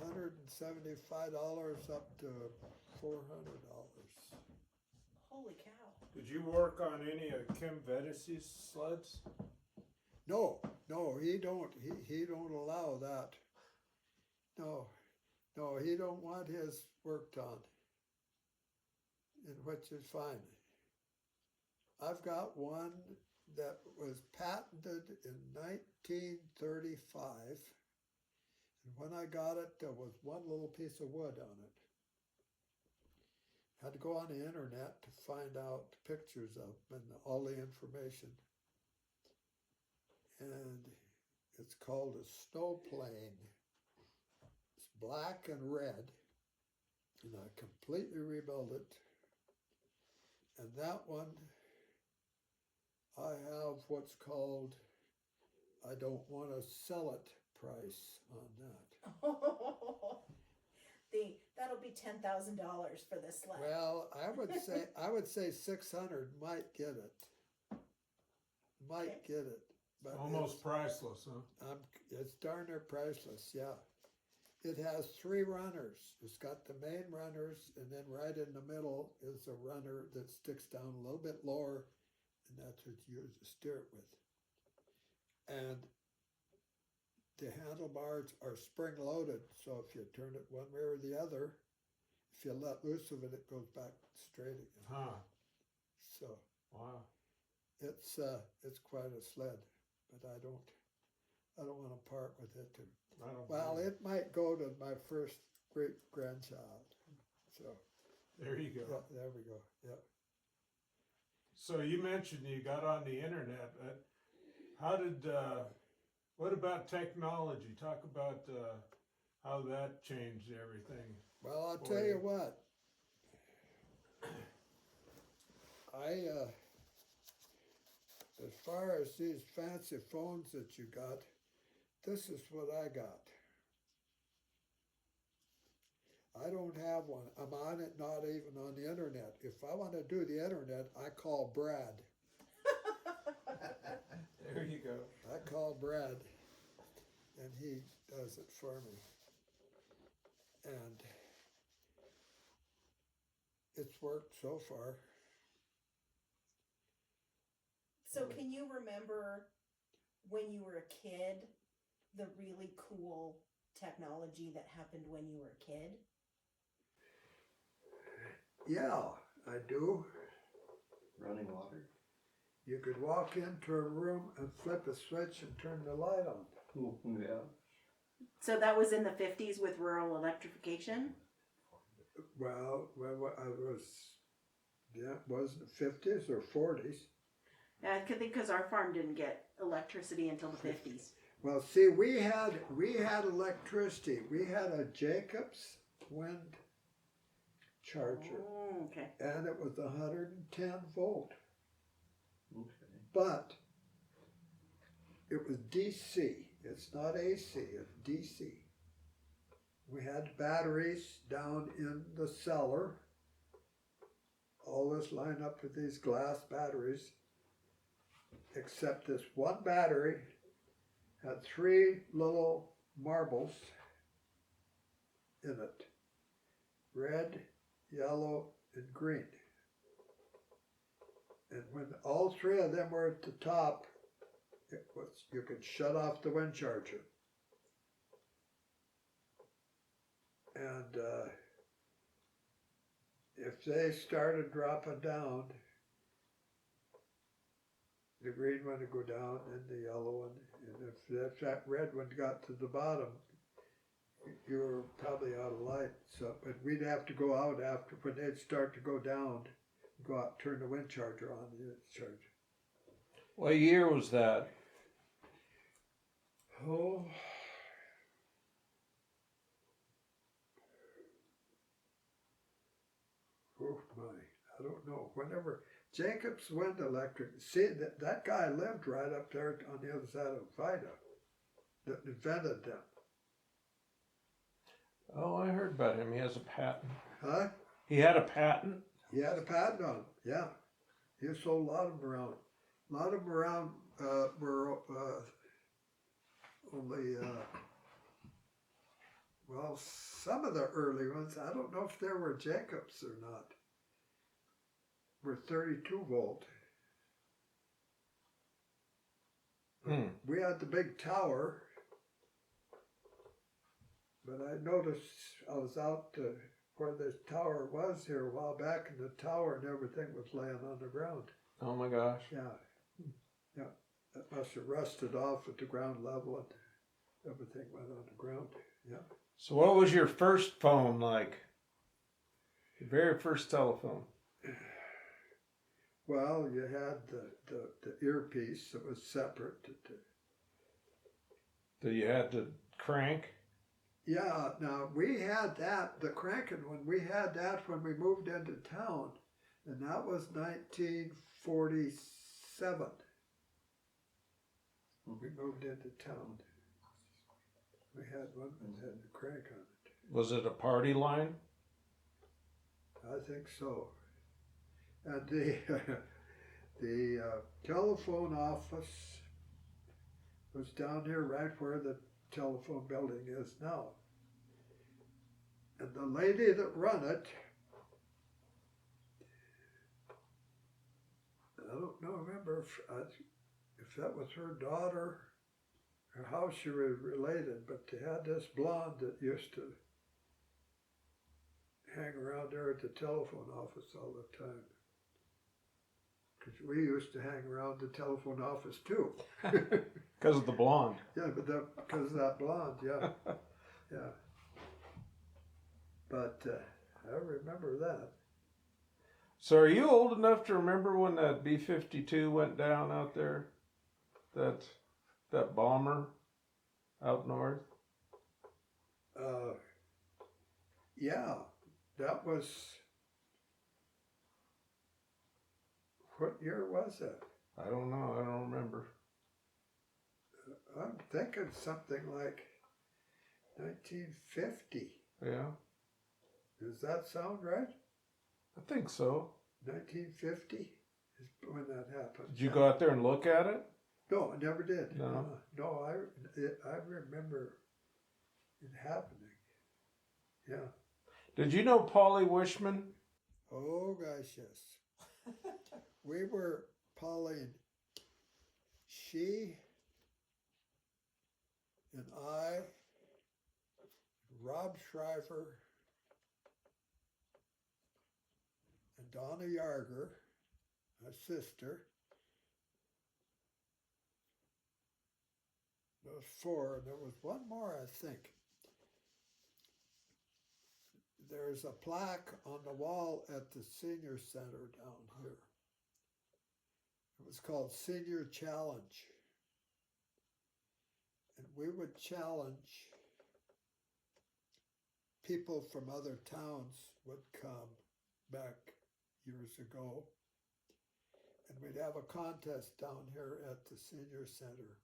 $175 up to $400. Holy cow. Did you work on any of Kim Vettis's sleds? No, he don't allow that. No, he don't want his worked on, and which is fine. I've got one that was patented in 1935, and when I got it, there was one little piece of wood on it. Had to go on the internet to find out pictures of them and all the information. And it's called a snow plane. It's black and red, and I completely rebuilt it. And that one, I have what's called, I don't want to sell it price on that. That'll be $10,000 for this sled. Well, I would say 600 might get it. Might get it. But Almost priceless, huh? it's darn near priceless, yeah. It has 3 runners. It's got the main runners, and then right in the middle is a runner that sticks down a little bit lower, and that's what you use to steer it with. And the handlebars are spring-loaded, so if you turn it one way or the other, if you let loose of it, it goes back straight again. Huh. So Wow. it's quite a sled, but I don't want to part with it. Well, it might go to my first great-grandchild. So there you go. yeah, there we go. Yeah. So you mentioned you got on the internet. How did? What about technology? Talk about how that changed everything. Well, I'll tell you what. As far as these fancy phones that you got, this is what I got. I don't have one. I'm on it, not even on the internet. If I want to do the internet, I call Brad. There you go. I call Brad, and he does it for me. And it's worked so far. So can you remember when you were a kid, the really cool technology that happened when you were a kid? Yeah, I do. Running water? You could walk into a room and flip a switch and turn the light on. Yeah. So that was in the 50s with rural electrification? Well, I was, yeah, it wasn't 50s or 40s. Yeah, because our farm didn't get electricity until the 50s. Well, see, we had electricity. We had a Jacobs wind charger, Oh, okay. and it was 110 volt. Okay. But it was DC. It's not AC. It's DC. We had batteries down in the cellar. All this lined up with these glass batteries, except this one battery had 3 little marbles in it. Red, yellow, and green. And when all 3 of them were at the top, you could shut off the wind charger. And if they started dropping down, the green one would go down and the yellow one. And if that red one got to the bottom, you were probably out of light. So, but we'd have to go out after, when they'd start to go down, go out, turn the wind charger on, the charger. What year was that? Oh, my, I don't know. Jacobs Wind Electric. See, that guy lived right up there on the other side of Vida that invented them. Oh, I heard about him. He has a patent. Huh? He had a patent? He had a patent on them, yeah. He sold a lot of them around. A lot of them around were only, well, some of the early ones, I don't know if there were Jacobs or not, were 32 volt. We had the big tower, but I noticed I was out where the tower was here a while back, and the tower and everything was laying on the ground. Oh my gosh. Yeah, yeah, that must have rusted off at the ground level, and everything went on the ground. Yeah. So what was your first phone like? Your very first telephone? Well, you had the earpiece that was separate. That you had to crank? Yeah, now we had that, the cranking one, we had that when we moved into town, and that was 1947. When we moved into town, we had one that had the crank on it. Was it a party line? I think so. And the telephone office was down here right where the telephone building is now. And the lady that run it, I don't know, remember if that was her daughter or how she was related, but they had this blonde that used to hang around there at the telephone office all the time. Because we used to hang around the telephone office too. Because of the blonde. Yeah, but because of that blonde, yeah. Yeah. But I remember that. So are you old enough to remember when that B-52 went down out there? That bomber out north? Yeah, that was, what year was that? I don't know. I don't remember. I'm thinking something like 1950. Yeah, Does that sound right? I think so. 1950 is when that happened. Did you go out there and look at it? No, I never did. No. No, I remember it happening. Yeah. Did you know Polly Wishman? Oh gosh, yes. We were Pauline. She and I, Rob Shriver, and Donna Yarger, my sister. Those four, and there was one more, I think. There's a plaque on the wall at the senior center down here. It was called Senior Challenge. And we would challenge people from other towns would come back years ago. And we'd have a contest down here at the senior center.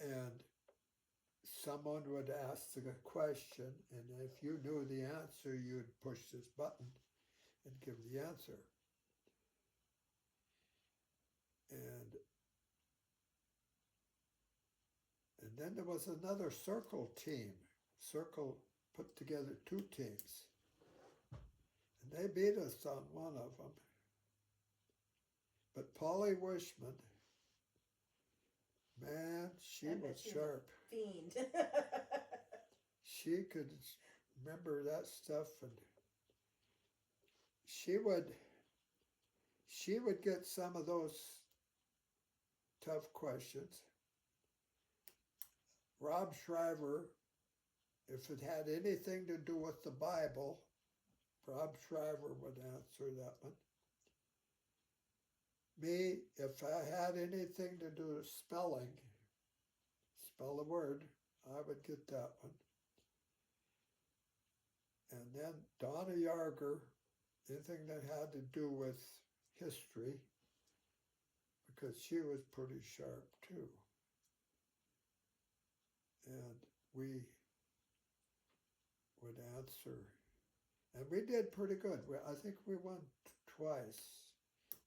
And someone would ask a question, and if you knew the answer, you'd push this button and give the answer. And then there was another circle team. Circle put together two teams. And they beat us on one of them. But Polly Wishman, man, she was sharp. Fiend. She could remember that stuff, and she would get some of those tough questions. Rob Shriver, if it had anything to do with the Bible, Rob Shriver would answer that one. Me, if I had anything to do with spelling, spell a word, I would get that one. And then Donna Yarger anything that had to do with history, because she was pretty sharp too. And we would answer, and we did pretty good. I think we won twice,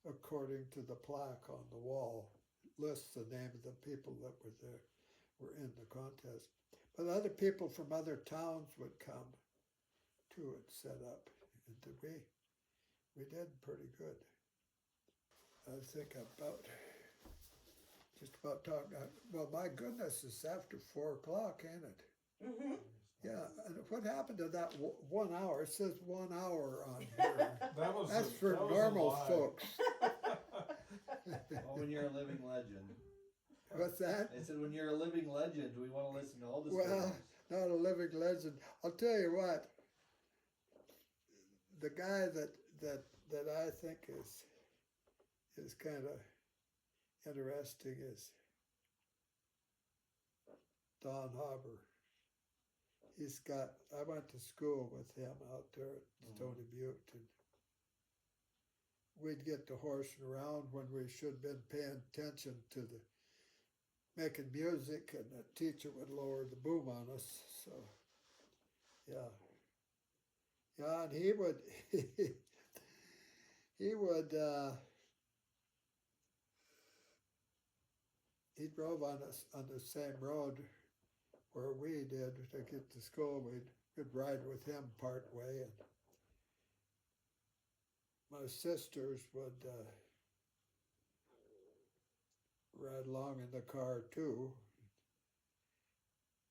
according to the plaque on the wall. It lists the name of the people that were in the contest. But other people from other towns would come to it, set up, and we did pretty good. I think just about talking. Well, my goodness, it's after 4 o'clock, ain't it? Mm-hmm. Yeah, and what happened to that 1 hour? It says 1 hour on here. That's for normal folks. Oh, when you're a living legend. What's that? I said, when you're a living legend, we want to listen to all the Well, stories. not a living legend. I'll tell you what. The guy that I think is kind of interesting is Don Hauber. I went to school with him out there at Stony Butte, and we'd get to horsing around when we should have been paying attention to making music, and the teacher would lower the boom on us. So, yeah. Yeah, and he would, he drove on the same road where we did to get to school. We'd ride with him part way, and my sisters would ride along in the car too.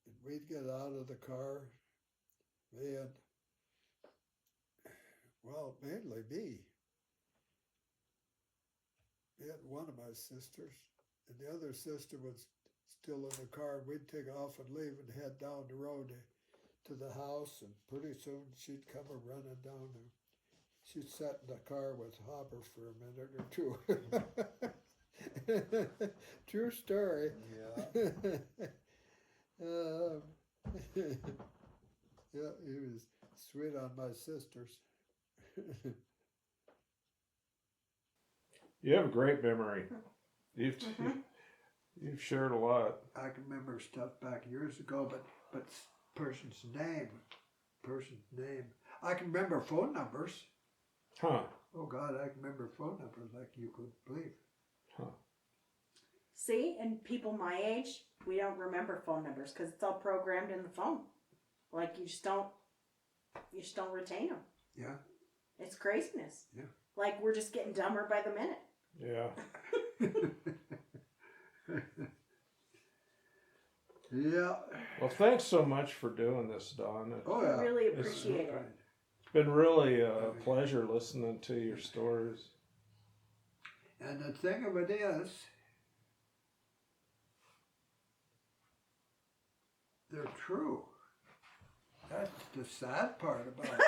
And we'd get out of the car, and well, mainly me. Me and one of my sisters, and the other sister was still in the car. We'd take off and leave and head down the road to the house, and pretty soon she'd come running down, and she'd sit in the car with Hopper for a minute or two. True story. Yeah. Yeah, he was sweet on my sisters. You have a great memory. You've shared a lot. I can remember stuff back years ago, but person's name. I can remember phone numbers. Huh. Oh God, I can remember phone numbers like you could believe. Huh. See, and people my age, we don't remember phone numbers because it's all programmed in the phone. Like you just don't retain them. Yeah. It's craziness. Yeah. Like we're just getting dumber by the minute. Yeah. Yeah. Well, thanks so much for doing this, Don. Oh I yeah. really appreciate it. It's been really a pleasure listening to your stories. And the thing of it is, they're true. That's the sad part about it.